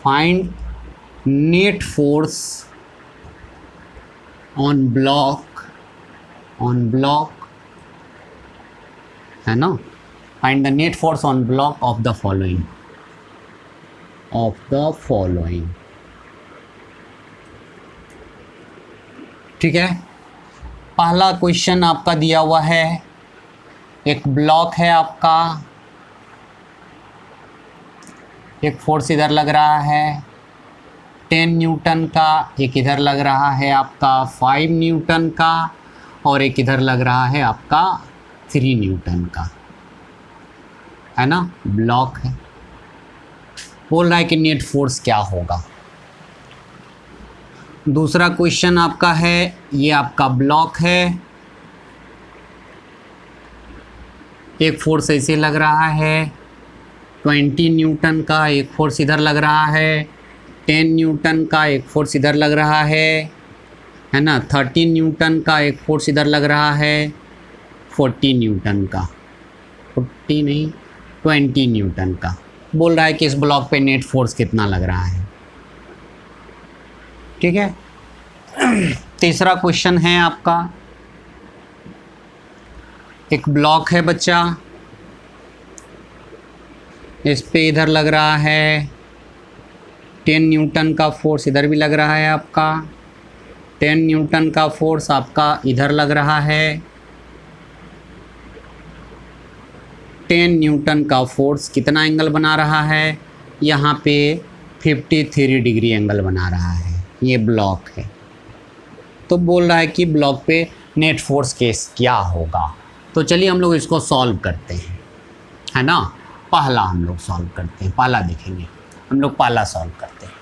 Find net force on block, है ना। Find the net force on block of the following, ठीक है। पहला क्वेश्चन आपका दिया हुआ है, एक ब्लॉक है आपका, एक फोर्स इधर लग रहा है 10 न्यूटन का, एक इधर लग रहा है आपका 5 न्यूटन का, और एक इधर लग रहा है आपका 3 न्यूटन का, है ना। ब्लॉक है, बोल रहा है कि नेट फोर्स क्या होगा। दूसरा क्वेश्चन आपका है, ये आपका ब्लॉक है, एक फोर्स ऐसे लग रहा है 20 न्यूटन का, एक फोर्स इधर लग रहा है 10 न्यूटन का, एक फोर्स इधर लग रहा है ना 13 न्यूटन का, एक फोर्स इधर लग रहा है 40 न्यूटन का, 40 नहीं 20 न्यूटन का। बोल रहा है कि इस ब्लॉक पे नेट फोर्स कितना लग रहा है, ठीक है। तीसरा क्वेश्चन है आपका, एक ब्लॉक है बच्चा, इस पे इधर लग रहा है 10 न्यूटन का फोर्स, इधर भी लग रहा है आपका 10 न्यूटन का फोर्स आपका इधर लग रहा है, 10 न्यूटन का फोर्स कितना एंगल बना रहा है, यहाँ पे 53 डिग्री एंगल बना रहा है। ये ब्लॉक है, तो बोल रहा है कि ब्लॉक पे नेट फोर्स केस क्या होगा। तो चलिए हम लोग इसको सॉल्व करते हैं, है ना। पहला हम लोग सॉल्व करते हैं, पहला देखेंगे हम लोग, पहला सॉल्व करते हैं।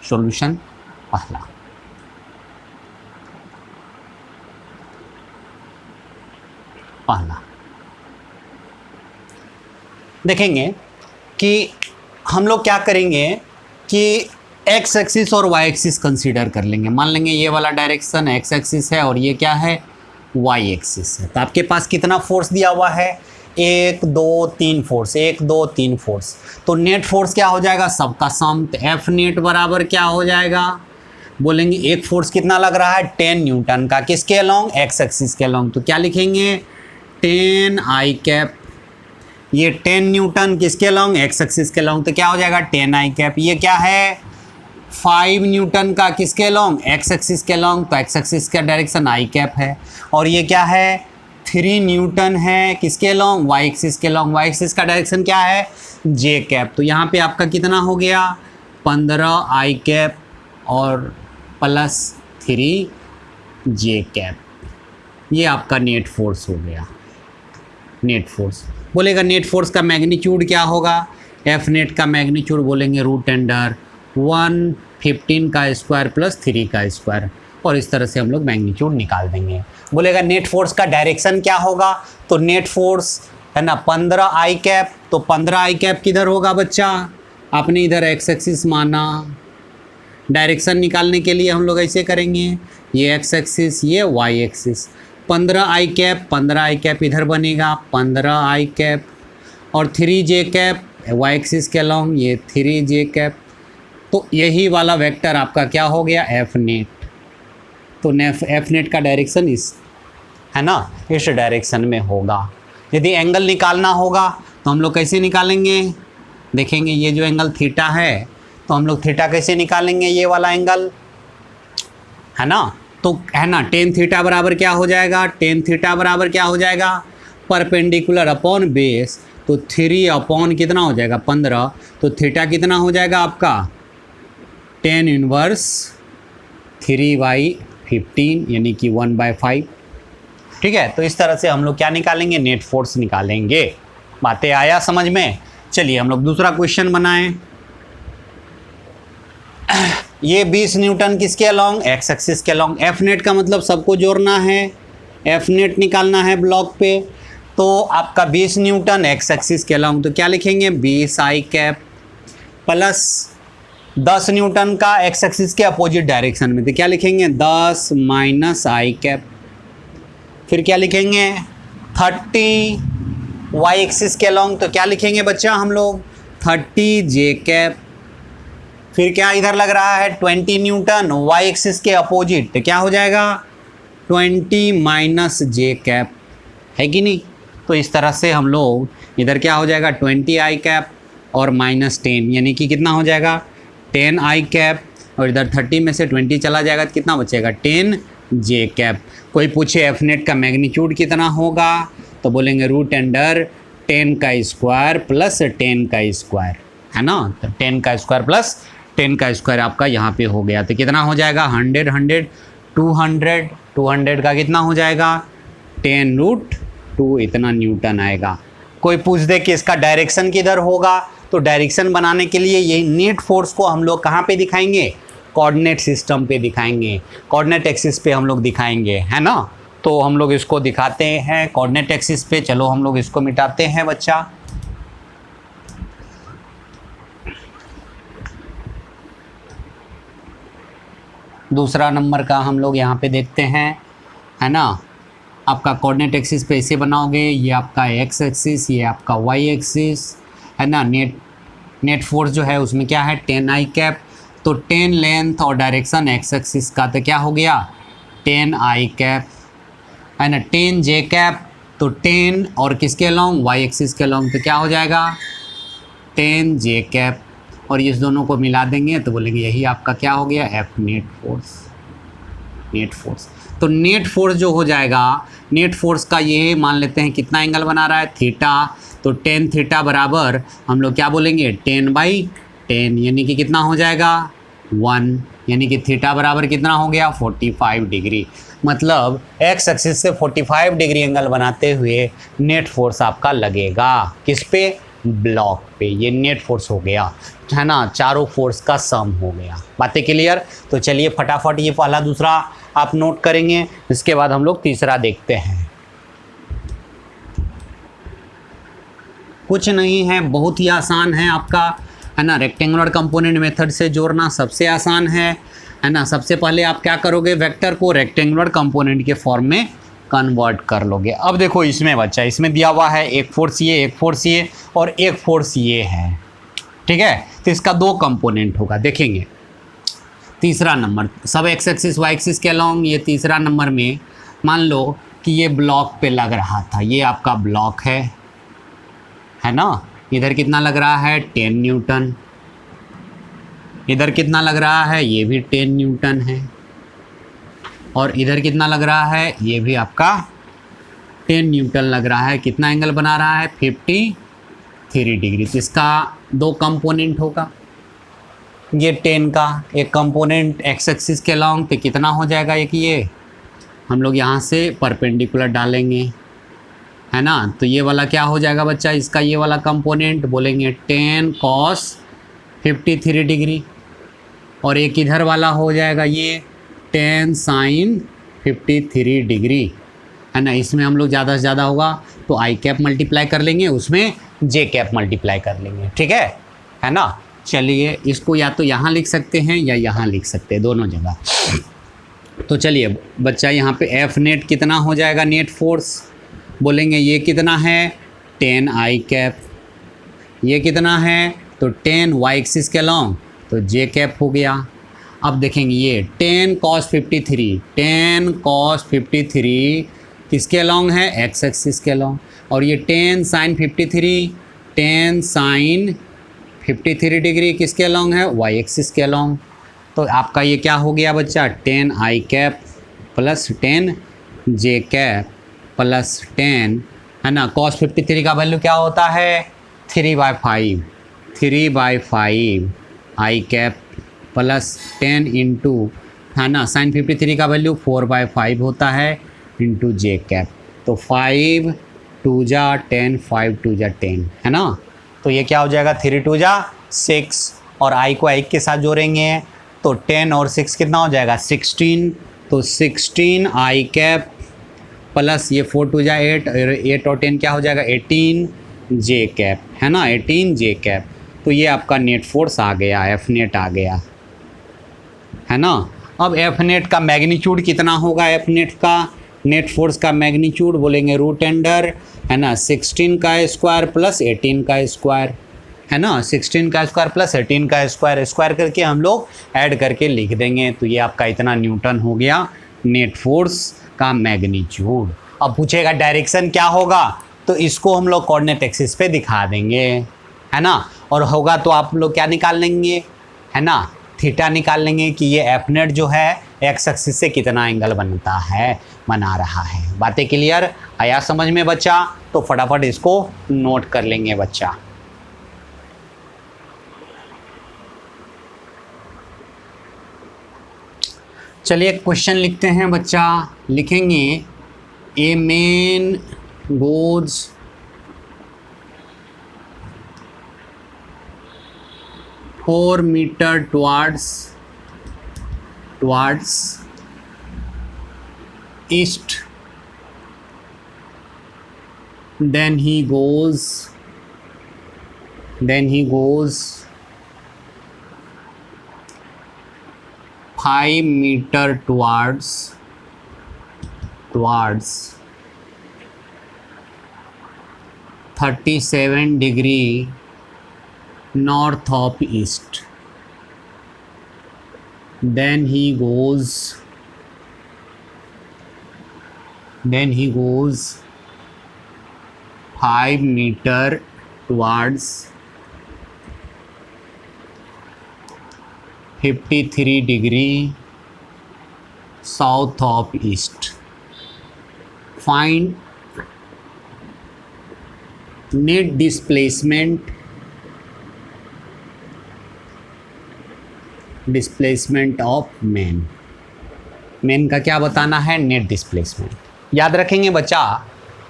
सॉल्यूशन पहला देखेंगे कि हम लोग क्या करेंगे कि एक्स एक्सिस और वाई एक्सिस कंसीडर कर लेंगे। मान लेंगे ये वाला डायरेक्शन एक्स एक्सिस है और ये क्या है, वाई एक्सिस है। तो आपके पास कितना फोर्स दिया हुआ है, 1 2 3 फोर्स, 1 2 3 फोर्स। तो नेट फोर्स क्या हो जाएगा, सबका सम। तो एफ नेट बराबर क्या हो जाएगा, बोलेंगे एक फोर्स कितना लग रहा है 10 न्यूटन का, किसके अलोंग, एक्स एक्सिस के अलोंग। तो क्या लिखेंगे 10 आई कैप ये 10 न्यूटन किसके लॉन्ग, एक्स एक्सिस के लॉन्ग, तो क्या हो जाएगा 10 आई कैप। ये क्या है 5 न्यूटन का किसके लॉन्ग, एक्स एक्सिस के लॉन्ग, तो एक्स एक्सिस का डायरेक्शन आई कैप है। और ये क्या है 3 न्यूटन है किसके लॉन्ग, वाई एक्सिस के लॉन्ग, वाई एक्सिस का डायरेक्शन क्या है जे कैप। तो यहाँ पे आपका कितना हो गया 15 आई कैप और प्लस 3 जे कैप। ये आपका नेट फोर्स हो गया। नेट फोर्स बोलेगा नेट फोर्स का मैग्नीट्यूड क्या होगा, एफ नेट का मैग्नीट्यूड बोलेंगे √115 का स्क्वायर प्लस 3 का स्क्वायर, और इस तरह से हम लोग मैग्नीट्यूड निकाल देंगे। बोलेगा नेट फोर्स का डायरेक्शन क्या होगा, तो नेट फोर्स है ना 15 आई कैप, तो 15 आई कैप किधर होगा बच्चा, आपने इधर एक्स एक्सिस माना। डायरेक्शन निकालने के लिए हम लोग ऐसे करेंगे, ये एक्स एक्सिस ये वाई एक्सिस। 15 आई कैप इधर बनेगा 15 आई कैप और 3 जे कैप वाई एक्सिस के अलॉन्ग, ये 3 जे कैप। तो यही वाला वेक्टर आपका क्या हो गया एफ नेट। तो एफ नेट का डायरेक्शन इस है ना, इस डायरेक्शन में होगा। यदि एंगल निकालना होगा तो हम लोग कैसे निकालेंगे, देखेंगे ये जो एंगल थीटा है तो हम लोग थीटा कैसे निकालेंगे, ये वाला एंगल है ना, तो है ना टेन थीटा बराबर क्या हो जाएगा, टेन थीटा बराबर क्या हो जाएगा परपेंडिकुलर अपॉन बेस, तो 3 अपॉन कितना हो जाएगा 15, तो थीटा कितना हो जाएगा आपका 10 इनवर्स 3/15 यानी कि 1/5। ठीक है, तो इस तरह से हम लोग क्या निकालेंगे नेट फोर्स निकालेंगे। बातें आया समझ में। चलिए हम लोग दूसरा क्वेश्चन बनाएं। ये 20 न्यूटन किसके अलॉन्ग, एक्स एक्सिस के अलॉन्ग। एफ नेट का मतलब सबको जोड़ना है, एफ नेट निकालना है ब्लॉक पे। तो आपका 20 न्यूटन एक्स एक्सिस के अलॉन्ग, तो क्या लिखेंगे 20 आई कैप प्लस 10 न्यूटन का एक्स एक्सिस के अपोजिट डायरेक्शन में, तो क्या लिखेंगे 10 माइनस आई कैप। फिर क्या लिखेंगे 30 वाई एक्सिस के अलॉन्ग, तो क्या लिखेंगे बच्चा हम लोग 30 जे कैप। फिर क्या इधर लग रहा है 20 न्यूटन वाई एक्सिस के अपोजिट, तो क्या हो जाएगा 20 माइनस जे कैप, है कि नहीं। तो इस तरह से हम लोग इधर क्या हो जाएगा 20 आई कैप और माइनस 10 यानी कि कितना हो जाएगा 10 आई कैप, और इधर 30 में से 20 चला जाएगा तो कितना बचेगा 10 जे कैप। कोई पूछे एफ नेट का मैग्नीट्यूड कितना होगा, तो बोलेंगे √10 का स्क्वायर प्लस 10 का स्क्वायर, है ना। तो 10 का स्क्वायर प्लस 10 का स्क्वायर आपका यहाँ पे हो गया, तो कितना हो जाएगा 100 100 200 200 का कितना हो जाएगा 10√2 इतना न्यूटन आएगा। कोई पूछ दे कि इसका डायरेक्शन किधर होगा, तो डायरेक्शन बनाने के लिए यही नेट फोर्स को हम लोग कहाँ पे दिखाएंगे, कोऑर्डिनेट सिस्टम पे दिखाएंगे, कोऑर्डिनेट एक्सिस पे हम लोग दिखाएंगे, है ना। तो हम लोग इसको दिखाते हैं कोऑर्डिनेट एक्सिस पे। चलो हम लोग इसको मिटाते हैं बच्चा। दूसरा नंबर का हम लोग यहाँ पे देखते हैं, है ना। आपका कोऑर्डिनेट एक्सिस पे ऐसे बनाओगे, ये आपका एक्स एक्सिस ये आपका वाई एक्सिस, है ना। नेट फोर्स जो है उसमें क्या है 10 आई कैप, तो 10 लेंथ और डायरेक्शन एक्स एक्सिस का, तो क्या हो गया 10 आई कैप, है ना। 10 जे कैप, तो 10 और किसके अलॉन्ग वाई एक्सिस के अलॉन्ग, तो क्या हो जाएगा 10 जे कैप, और इस दोनों को मिला देंगे तो बोलेंगे यही आपका क्या हो गया F net force. Net force, तो नेट फोर्स जो हो जाएगा, नेट फोर्स का ये मान लेते हैं कितना एंगल बना रहा है थीटा, तो 10 थीटा बराबर हम लोग क्या बोलेंगे 10/10 यानी कि कितना हो जाएगा 1, यानी कि थीटा बराबर कितना हो गया 45 डिग्री। मतलब एक्स एक्सिस से 45 डिग्री एंगल बनाते हुए नेट फोर्स आपका लगेगा किस पे, ब्लॉक पे। ये नेट फोर्स हो गया, है ना, चारों फोर्स का सम हो गया। बातें क्लियर। तो चलिए फटाफट ये पहला दूसरा आप नोट करेंगे, इसके बाद हम लोग तीसरा देखते हैं। कुछ नहीं है, बहुत ही आसान है आपका, है ना। रेक्टेंगुलर कंपोनेंट मेथड से जोड़ना सबसे आसान है ना। सबसे पहले आप क्या करोगे, वेक्टर को रेक्टेंगुलर कंपोनेंट के फॉर्म में कन्वर्ट कर लोगे। अब देखो इसमें बच्चा, इसमें दिया हुआ है एक फोर्स ये, एक फोर्स ये और एक फोर्स ये है, ठीक है। तो इसका 2 कंपोनेंट होगा, देखेंगे। तीसरा नंबर सब एक्स एक्सिस वाई एक्सिस के अलॉन्ग, ये तीसरा नंबर में मान लो कि ये ब्लॉक पे लग रहा था, ये आपका ब्लॉक है है ना। इधर कितना लग रहा है 10 न्यूटन, इधर कितना लग रहा है ये भी 10 न्यूटन है, और इधर कितना लग रहा है ये भी आपका 10 न्यूटन लग रहा है। कितना एंगल बना रहा है 53 डिग्री। तो इसका दो कंपोनेंट होगा, ये 10 का एक कंपोनेंट एक्स एक्सिस के लॉन्ग पे कितना हो जाएगा, एक ये हम लोग यहाँ से परपेंडिकुलर डालेंगे, है ना। तो ये वाला क्या हो जाएगा बच्चा, इसका ये वाला कंपोनेंट बोलेंगे 10 cos 53 डिग्री, और एक इधर वाला हो जाएगा ये 10 sin 53 डिग्री, है ना। इसमें हम लोग ज़्यादा से ज़्यादा होगा तो आई कैप मल्टीप्लाई कर लेंगे, उसमें जे कैप मल्टीप्लाई कर लेंगे, ठीक है ना। चलिए इसको या तो यहाँ लिख सकते हैं या यहाँ लिख सकते हैं, दोनों जगह। तो चलिए बच्चा यहाँ पे एफ नेट कितना हो जाएगा, नेट फोर्स बोलेंगे ये कितना है 10 आई कैप, ये कितना है तो 10 वाई एक्सिस के लॉन्ग तो जे कैप हो गया। अब देखेंगे ये 10 cos 53, 10 cos 53 किसके लॉन्ग है एक्स एक्सिस के लॉन्ग, और ये 10 sin 53, 10 sin 53 डिग्री किसके लॉन्ग है वाई एक्सिस के लॉन्ग। तो आपका ये क्या हो गया बच्चा 10 आई कैप प्लस 10 जे कैप प्लस 10, है ना। cos 53 का वैल्यू क्या होता है 3/5, 3/5 आई कैप प्लस 10 इंटू, है ना, sin 53 का वैल्यू 4/5 होता है इंटू जे कैप। तो 5 2 जा 10, 5 2 जा 10, है ना। तो ये क्या हो जाएगा 3 2 जा 6, और आई को आई के साथ जोड़ेंगे तो 10 और 6 कितना हो जाएगा 16, तो 16 आई कैप प्लस ये 4 2 जा 8, 8 और 10 क्या हो जाएगा 18 जे कैप, है ना, 18 जे कैप। तो ये आपका नेट फोर्स आ गया, एफ नेट आ गया, है ना। अब एफ नेट का मैग्नीट्यूड कितना होगा, एफ नेट का नेट फोर्स का मैग्नीट्यूड बोलेंगे रूट अंडर, है ना, 16 का स्क्वायर प्लस 18 का स्क्वायर, है ना, 16 का स्क्वायर प्लस 18 का स्क्वायर, स्क्वायर करके हम लोग ऐड करके लिख देंगे। तो ये आपका इतना न्यूटन हो गया नेट फोर्स का मैग्नीट्यूड। अब पूछेगा डायरेक्शन क्या होगा, तो इसको हम लोग कोऑर्डिनेट एक्सिस पे दिखा देंगे, है ना। और होगा तो आप लोग क्या निकाल लेंगे, है ना, थीटा निकाल लेंगे कि ये एफ नेट जो है एक्स एक्सिस से कितना एंगल बनता है, बना रहा है। बातें क्लियर आया समझ में बच्चा, तो फटाफट इसको नोट कर लेंगे बच्चा। चलिए क्वेश्चन लिखते हैं बच्चा, लिखेंगे a man goes four metre towards east, then he goes 5 meter towards 37 degree north of east, then he goes 5 meter towards 53 degree south of east. Find net displacement of man. Man का क्या बताना है net displacement. याद रखेंगे बच्चा,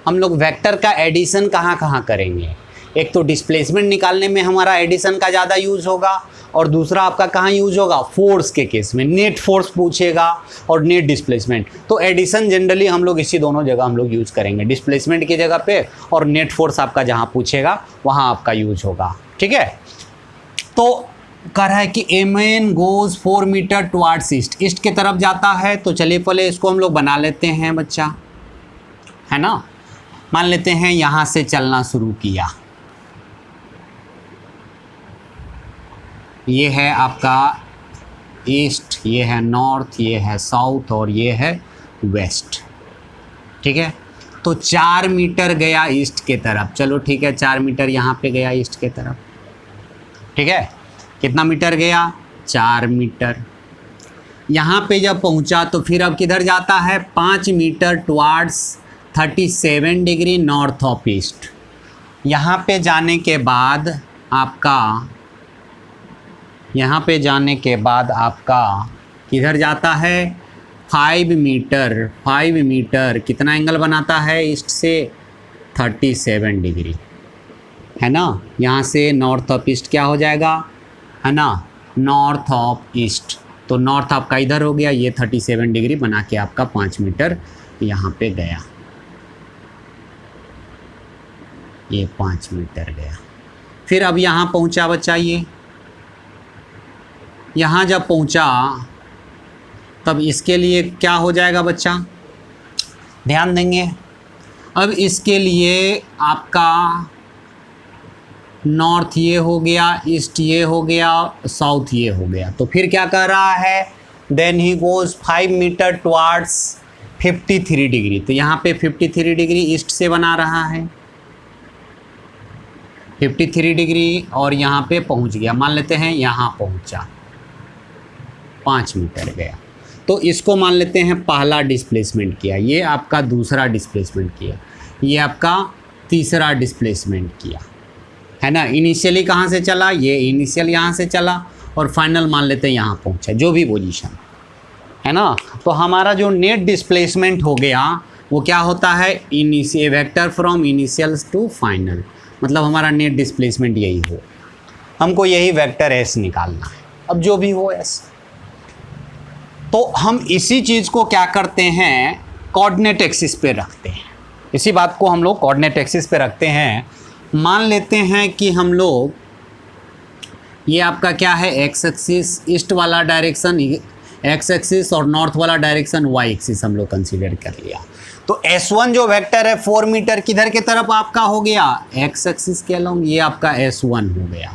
हम लोग vector का एडिशन कहाँ कहाँ करेंगे। एक तो डिस्प्लेसमेंट निकालने में हमारा एडिशन का ज़्यादा यूज़ होगा, और दूसरा आपका कहाँ यूज होगा फोर्स के केस में, नेट फोर्स पूछेगा और नेट डिस्प्लेसमेंट। तो एडिशन जनरली हम लोग इसी दोनों जगह हम लोग यूज़ करेंगे, डिस्प्लेसमेंट की जगह पे, और नेट फोर्स आपका जहाँ पूछेगा वहाँ आपका यूज होगा, ठीक है। तो कह रहा है कि a man goes 4 metre towards east, east की तरफ जाता है। तो चलिए पहले इसको हम लोग बना लेते हैं बच्चा, है ना। मान लेते हैं यहाँ से चलना शुरू किया, ये है आपका ईस्ट, ये है नॉर्थ, ये है साउथ और ये है वेस्ट, ठीक है। तो 4 मीटर गया ईस्ट के तरफ। चलो ठीक है, 4 मीटर यहाँ पे गया ईस्ट के तरफ। ठीक है, कितना मीटर गया? 4 मीटर। यहाँ पे जब पहुँचा तो फिर अब किधर जाता है? 5 metre towards 37 degree north of east. यहाँ पे जाने के बाद आपका किधर जाता है? 5 मीटर। 5 मीटर कितना एंगल बनाता है ईस्ट से? 37 डिग्री, है ना। यहाँ से नॉर्थ ऑफ ईस्ट क्या हो जाएगा, है ना, नॉर्थ ऑफ ईस्ट। तो नॉर्थ आपका इधर हो गया, ये 37 डिग्री बना के आपका 5 मीटर यहाँ पे गया, ये 5 मीटर गया। फिर अब यहाँ पहुँचा बच्चा, ये यहाँ जब पहुँचा तब इसके लिए क्या हो जाएगा बच्चा, ध्यान देंगे। अब इसके लिए आपका नॉर्थ ये हो गया, ईस्ट ये हो गया, साउथ ये हो गया। तो फिर क्या कर रहा है? Then he goes 5 metre towards 53 degree. तो यहाँ पे 53 डिग्री ईस्ट से बना रहा है, 53 डिग्री, और यहाँ पे पहुँच गया। मान लेते हैं यहाँ पहुँचा, 5 मीटर गया। तो इसको मान लेते हैं पहला डिस्प्लेसमेंट किया, ये आपका दूसरा डिस्प्लेसमेंट किया, ये आपका तीसरा डिस्प्लेसमेंट किया, है ना। इनिशियली कहाँ से चला? ये इनिशियल यहाँ से चला, और फाइनल मान लेते हैं यहाँ पहुँचा, जो भी पोजीशन, है ना। तो हमारा जो नेट डिस्प्लेसमेंट हो गया वो क्या होता है? Initial vector from initials to final, मतलब हमारा नेट डिस्प्लेसमेंट यही हो। हमको यही वेक्टर एस निकालना है, अब जो भी हो एस। तो हम इसी चीज़ को क्या करते हैं? कोऑर्डिनेट एक्सिस पे रखते हैं। इसी बात को हम लोग कोऑर्डिनेट एक्सिस पे रखते हैं। मान लेते हैं कि हम लोग, ये आपका क्या है, एक्स एक्सिस, ईस्ट वाला डायरेक्शन एक्स एक्सिस और नॉर्थ वाला डायरेक्शन वाई एक्सिस हम लोग कंसीडर कर लिया। तो S1 जो वेक्टर है 4 मीटर किधर के तरफ आपका हो गया? एक्स एक्सिस के अलोंग, ये आपका S1 हो गया,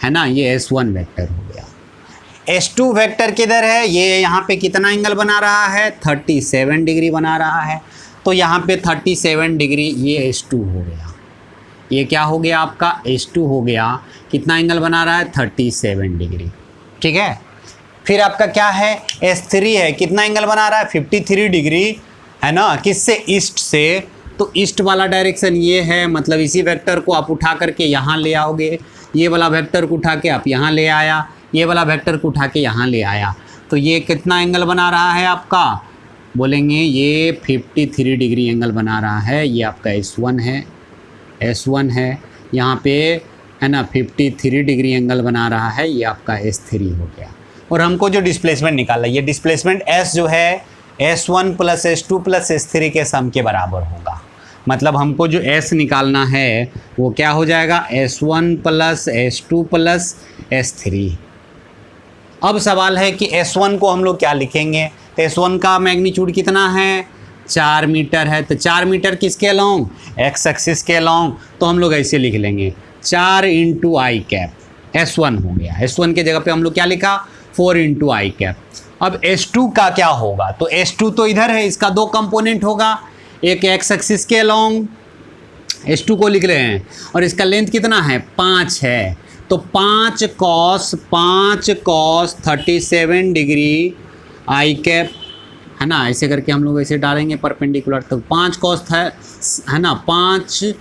है ना, ये S1 वेक्टर हो गया। S2 वेक्टर किधर है? ये यहाँ पे कितना एंगल बना रहा है? 37 डिग्री बना रहा है। तो यहाँ पे 37 डिग्री, ये S2 हो गया, ये क्या हो गया आपका? S2 हो गया। कितना एंगल बना रहा है? 37 डिग्री, ठीक है। फिर आपका क्या है? S3 है, कितना एंगल बना रहा है? 53 डिग्री, है ना, किससे? ईस्ट से। तो ईस्ट वाला डायरेक्शन ये है, मतलब इसी वेक्टर को आप उठा करके यहाँ ले आओगे, ये वाला वेक्टर को उठा के आप यहाँ ले आया, ये वाला वेक्टर को उठा के यहाँ ले आया। तो ये कितना एंगल बना रहा है आपका? बोलेंगे ये 53 डिग्री एंगल बना रहा है। ये आपका S1 है, S1 है यहाँ पे, है ना, 53 डिग्री एंगल बना रहा है। ये आपका S3 हो गया। और हमको जो डिस्प्लेसमेंट निकाला, ये डिस्प्लेसमेंट S जो है S1 plus S2 plus S3 के सम के बराबर होगा। मतलब हमको जो S निकालना है वो क्या हो जाएगा? S1 plus S2 plus S3। अब सवाल है कि S1 को हम लोग क्या लिखेंगे? तो S1 का मैग्नीट्यूड कितना है? 4 मीटर है। तो 4 मीटर किसके अलोंग? एक्स एक्सिस के अलोंग। तो हम लोग ऐसे लिख लेंगे 4 इंटू आई कैप। S1 हो गया। S1 के जगह पे हम लोग क्या लिखा? 4 इंटू आई कैप। अब S2 का क्या होगा? तो S2 तो इधर है, इसका 2 कंपोनेंट होगा, एक एक्स एक्सिस के अलोंग, S2 को लिख रहे हैं, और इसका लेंथ कितना है? 5 है। तो 5 कॉस 37 डिग्री आई कैप, है ना, ऐसे करके हम लोग ऐसे डालेंगे परपेंडिकुलर। तो 5 कॉस है ना, 5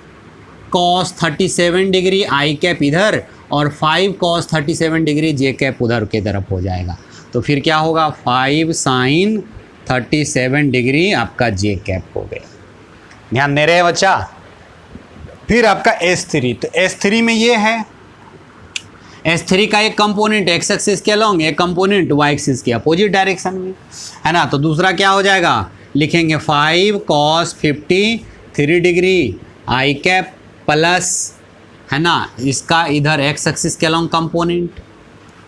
कॉस 37 डिग्री आई कैप इधर, और 5 कॉस 37 डिग्री जे कैप उधर के तरफ हो जाएगा। तो फिर क्या होगा? 5 साइन 37 डिग्री आपका जे कैप हो गया। ध्यान दे रहे हैं बच्चा? फिर आपका S3, तो S3 में ये है, S3 का एक कंपोनेंट एक्स एक्सिस के अलोंग, एक कंपोनेंट वाई एक्सिस के अपोजिट डायरेक्शन में, है ना। तो दूसरा क्या हो जाएगा? लिखेंगे 5 cos 53 degree I cap plus, है ना, इसका इधर एक्स एक्सिस के अलोंग कंपोनेंट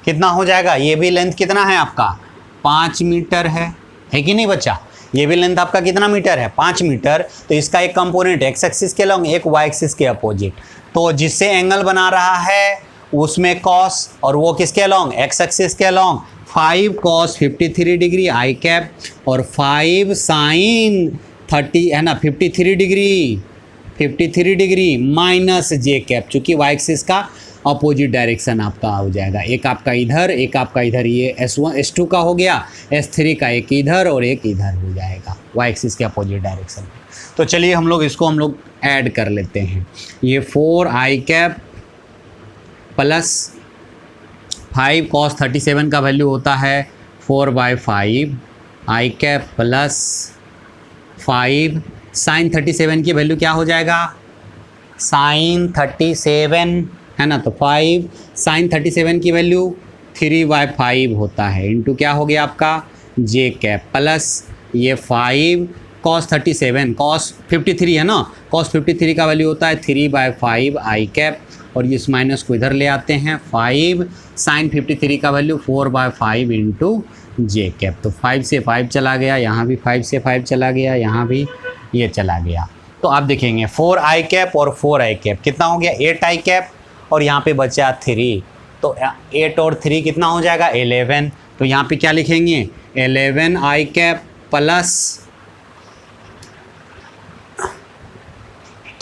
कितना हो जाएगा? ये भी लेंथ कितना है आपका? 5 मीटर है कि नहीं बच्चा? ये भी लेंथ आपका कितना मीटर है? 5 मीटर। तो इसका एक कंपोनेंट एक्स एक्सिस के अलोंग, एक वाई एक्सिस के अपोजिट। तो जिससे एंगल बना रहा है उसमें कॉस, और वो किसके अलोंग? एक्स एक्सिस के along. 5 cos 53 degree I cap और 5 साइन 30 है ना 53 डिग्री माइनस जे कैप, चूँकि वाई एक्सिस का अपोजिट डायरेक्शन आपका हो जाएगा, एक आपका इधर एक आपका इधर, ये S1 S2 का हो गया, S3 का एक इधर और एक इधर हो जाएगा वाई एक्सिस के अपोजिट डायरेक्शन में। तो चलिए हम लोग ऐड कर लेते हैं। ये 4i कैप प्लस 5 cos 37 का वैल्यू होता है 4/5 i कैप प्लस 5 sin 37 की वैल्यू क्या हो जाएगा, sin 37 है ना, तो 5 sin 37 की वैल्यू 3/5 होता है, इंटू क्या हो गया आपका j कैप प्लस ये 5 cos 37 cos 53 है ना, cos 53 का वैल्यू होता है 3/5 i कैप, और इस माइनस को इधर ले आते हैं 5 sin 53 का वैल्यू 4/5 इंटू जे कैप। तो 5 से 5 चला गया, यहाँ भी 5 से 5 चला गया, यहाँ भी ये चला गया। तो आप देखेंगे 4i कैप और 4i कैप कितना हो गया 8i कैप, और यहाँ पे बचा 3, तो 8 और 3 कितना हो जाएगा 11। तो यहाँ पे क्या लिखेंगे 11i cap plus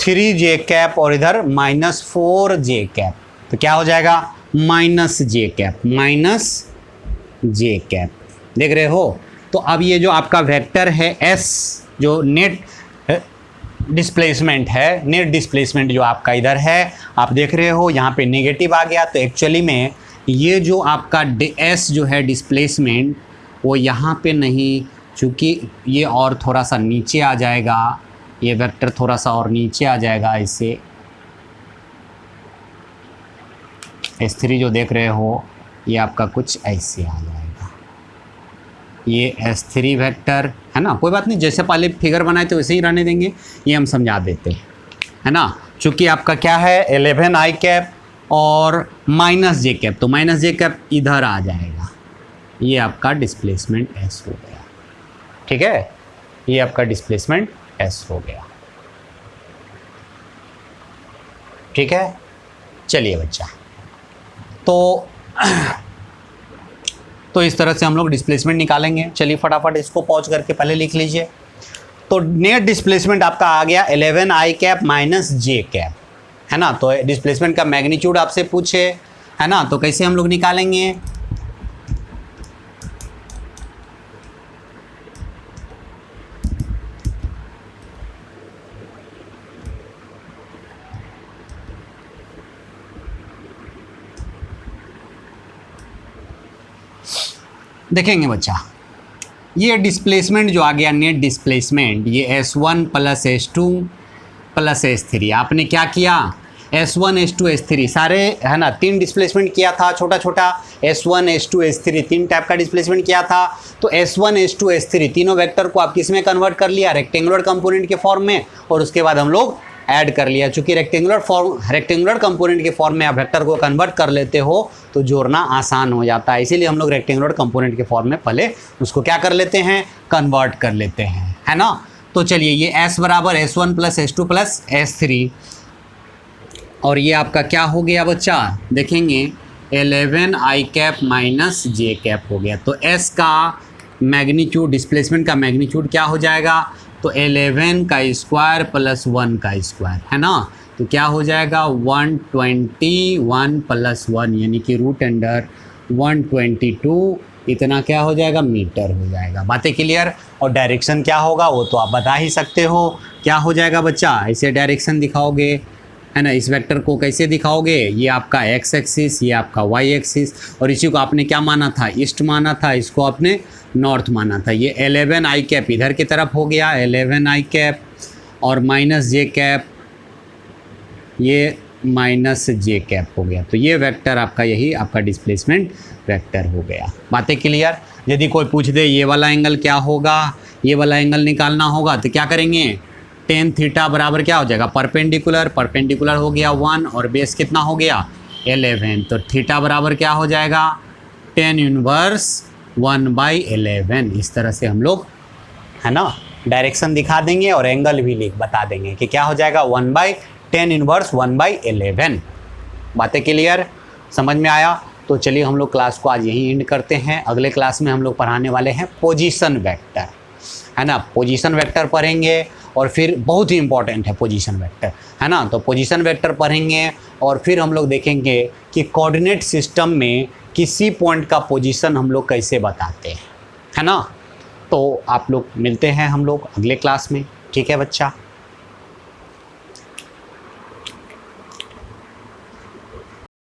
3j cap और इधर माइनस 4j कैप, तो क्या हो जाएगा माइनस जे कैप, देख रहे हो। तो अब ये जो आपका वेक्टर है S, जो नेट डिस्प्लेसमेंट है, नेट डिस्प्लेसमेंट जो आपका इधर है, आप देख रहे हो यहाँ पे नेगेटिव आ गया, तो एक्चुअली में ये जो आपका S जो है डिस्प्लेसमेंट वो यहाँ पे नहीं, चूँकि ये और थोड़ा सा नीचे आ जाएगा, ये वेक्टर थोड़ा सा और नीचे आ जाएगा, इसे S3 जो देख रहे हो ये आपका कुछ ऐसे आ जाएगा, ये S3 वेक्टर है ना, कोई बात नहीं, जैसे पहले फिगर बनाए थे वैसे ही रहने देंगे, ये हम समझा देते हैं है ना। चूँकि आपका क्या है 11i कैप और माइनस जे कैप, तो माइनस जे कैप इधर आ जाएगा, ये आपका डिस्प्लेसमेंट S हो गया, ठीक है, ये आपका डिस्प्लेसमेंट S हो गया, ठीक है। चलिए बच्चा, तो इस तरह से हम लोग डिस्प्लेसमेंट निकालेंगे। चलिए फटाफट इसको पॉज करके पहले लिख लीजिए। तो नेट डिस्प्लेसमेंट आपका आ गया 11i cap minus J cap, है ना। तो डिस्प्लेसमेंट का मैग्नीट्यूड आपसे पूछे, है ना, तो कैसे हम लोग निकालेंगे, देखेंगे बच्चा, ये डिस्प्लेसमेंट जो आ गया नेट डिस्प्लेसमेंट, ये S1 plus S2 plus S3, आपने क्या किया S1 S2 S3 सारे है ना 3 डिस्प्लेसमेंट किया था, छोटा छोटा S1 S2 S3 3 टाइप का डिस्प्लेसमेंट किया था। तो S1 S2 S3 तीनों वेक्टर को आप किस में कन्वर्ट कर लिया, रेक्टेंगुलर कंपोनेंट के फॉर्म में, और उसके बाद हम लोग ऐड कर लिया। चूँकि रेक्टेंगुलर कंपोनेंट के फॉर्म में आप वेक्टर को कन्वर्ट कर लेते हो तो जोड़ना आसान हो जाता है, इसीलिए हम लोग रेक्टेंगुलर कंपोनेंट के फॉर्म में पहले उसको क्या कर लेते हैं, कन्वर्ट कर लेते हैं, है ना। तो चलिए ये S बराबर S1 plus S2 plus S3, और ये आपका क्या हो गया बच्चा, देखेंगे 11i cap minus J cap हो गया। तो S का मैग्नीट्यूड, डिस्प्लेसमेंट का मैग्नीट्यूड क्या हो जाएगा, तो 11 का स्क्वायर प्लस 1 का स्क्वायर, है ना। तो क्या हो जाएगा 121 प्लस 1 यानी कि रूट अंडर 122, इतना क्या हो जाएगा मीटर हो जाएगा। बातें क्लियर। और डायरेक्शन क्या होगा वो तो आप बता ही सकते हो, क्या हो जाएगा बच्चा, ऐसे डायरेक्शन दिखाओगे, है ना। इस वेक्टर को कैसे दिखाओगे, ये आपका x एक्सिस, ये आपका y एक्सिस, और इसी को आपने क्या माना था, ईस्ट माना था, इसको आपने नॉर्थ माना था। ये 11i कैप इधर की तरफ हो गया 11i कैप, और माइनस जे कैप, ये माइनस जे कैप हो गया। तो ये वेक्टर आपका, यही आपका डिस्प्लेसमेंट वेक्टर हो गया। बातें क्लियर। यदि कोई पूछ दे ये वाला एंगल क्या होगा, ये वाला एंगल निकालना होगा, तो क्या करेंगे, टेन थीटा बराबर क्या हो जाएगा, परपेंडिकुलर हो गया 1, और बेस कितना हो गया 11, तो थीटा बराबर क्या हो जाएगा tan इनवर्स 1/11। इस तरह से हम लोग, है ना, डायरेक्शन दिखा देंगे और एंगल भी बता देंगे कि क्या हो जाएगा 1/tan इनवर्स 1/11। बातें क्लियर, समझ में आया। तो चलिए हम लोग क्लास को आज यहीं एंड करते हैं। अगले क्लास में हम लोग पढ़ाने वाले हैं पोजीशन वेक्टर, है ना, पोजीशन वेक्टर पढ़ेंगे और फिर बहुत ही इंपॉर्टेंट है पोजीशन वेक्टर, है ना। तो पोजीशन वेक्टर पढ़ेंगे और फिर हम लोग देखेंगे कि कोऑर्डिनेट सिस्टम में किसी पॉइंट का पोजीशन हम लोग कैसे बताते हैं, है ना। तो आप लोग मिलते हैं हम लोग अगले क्लास में, ठीक है बच्चा।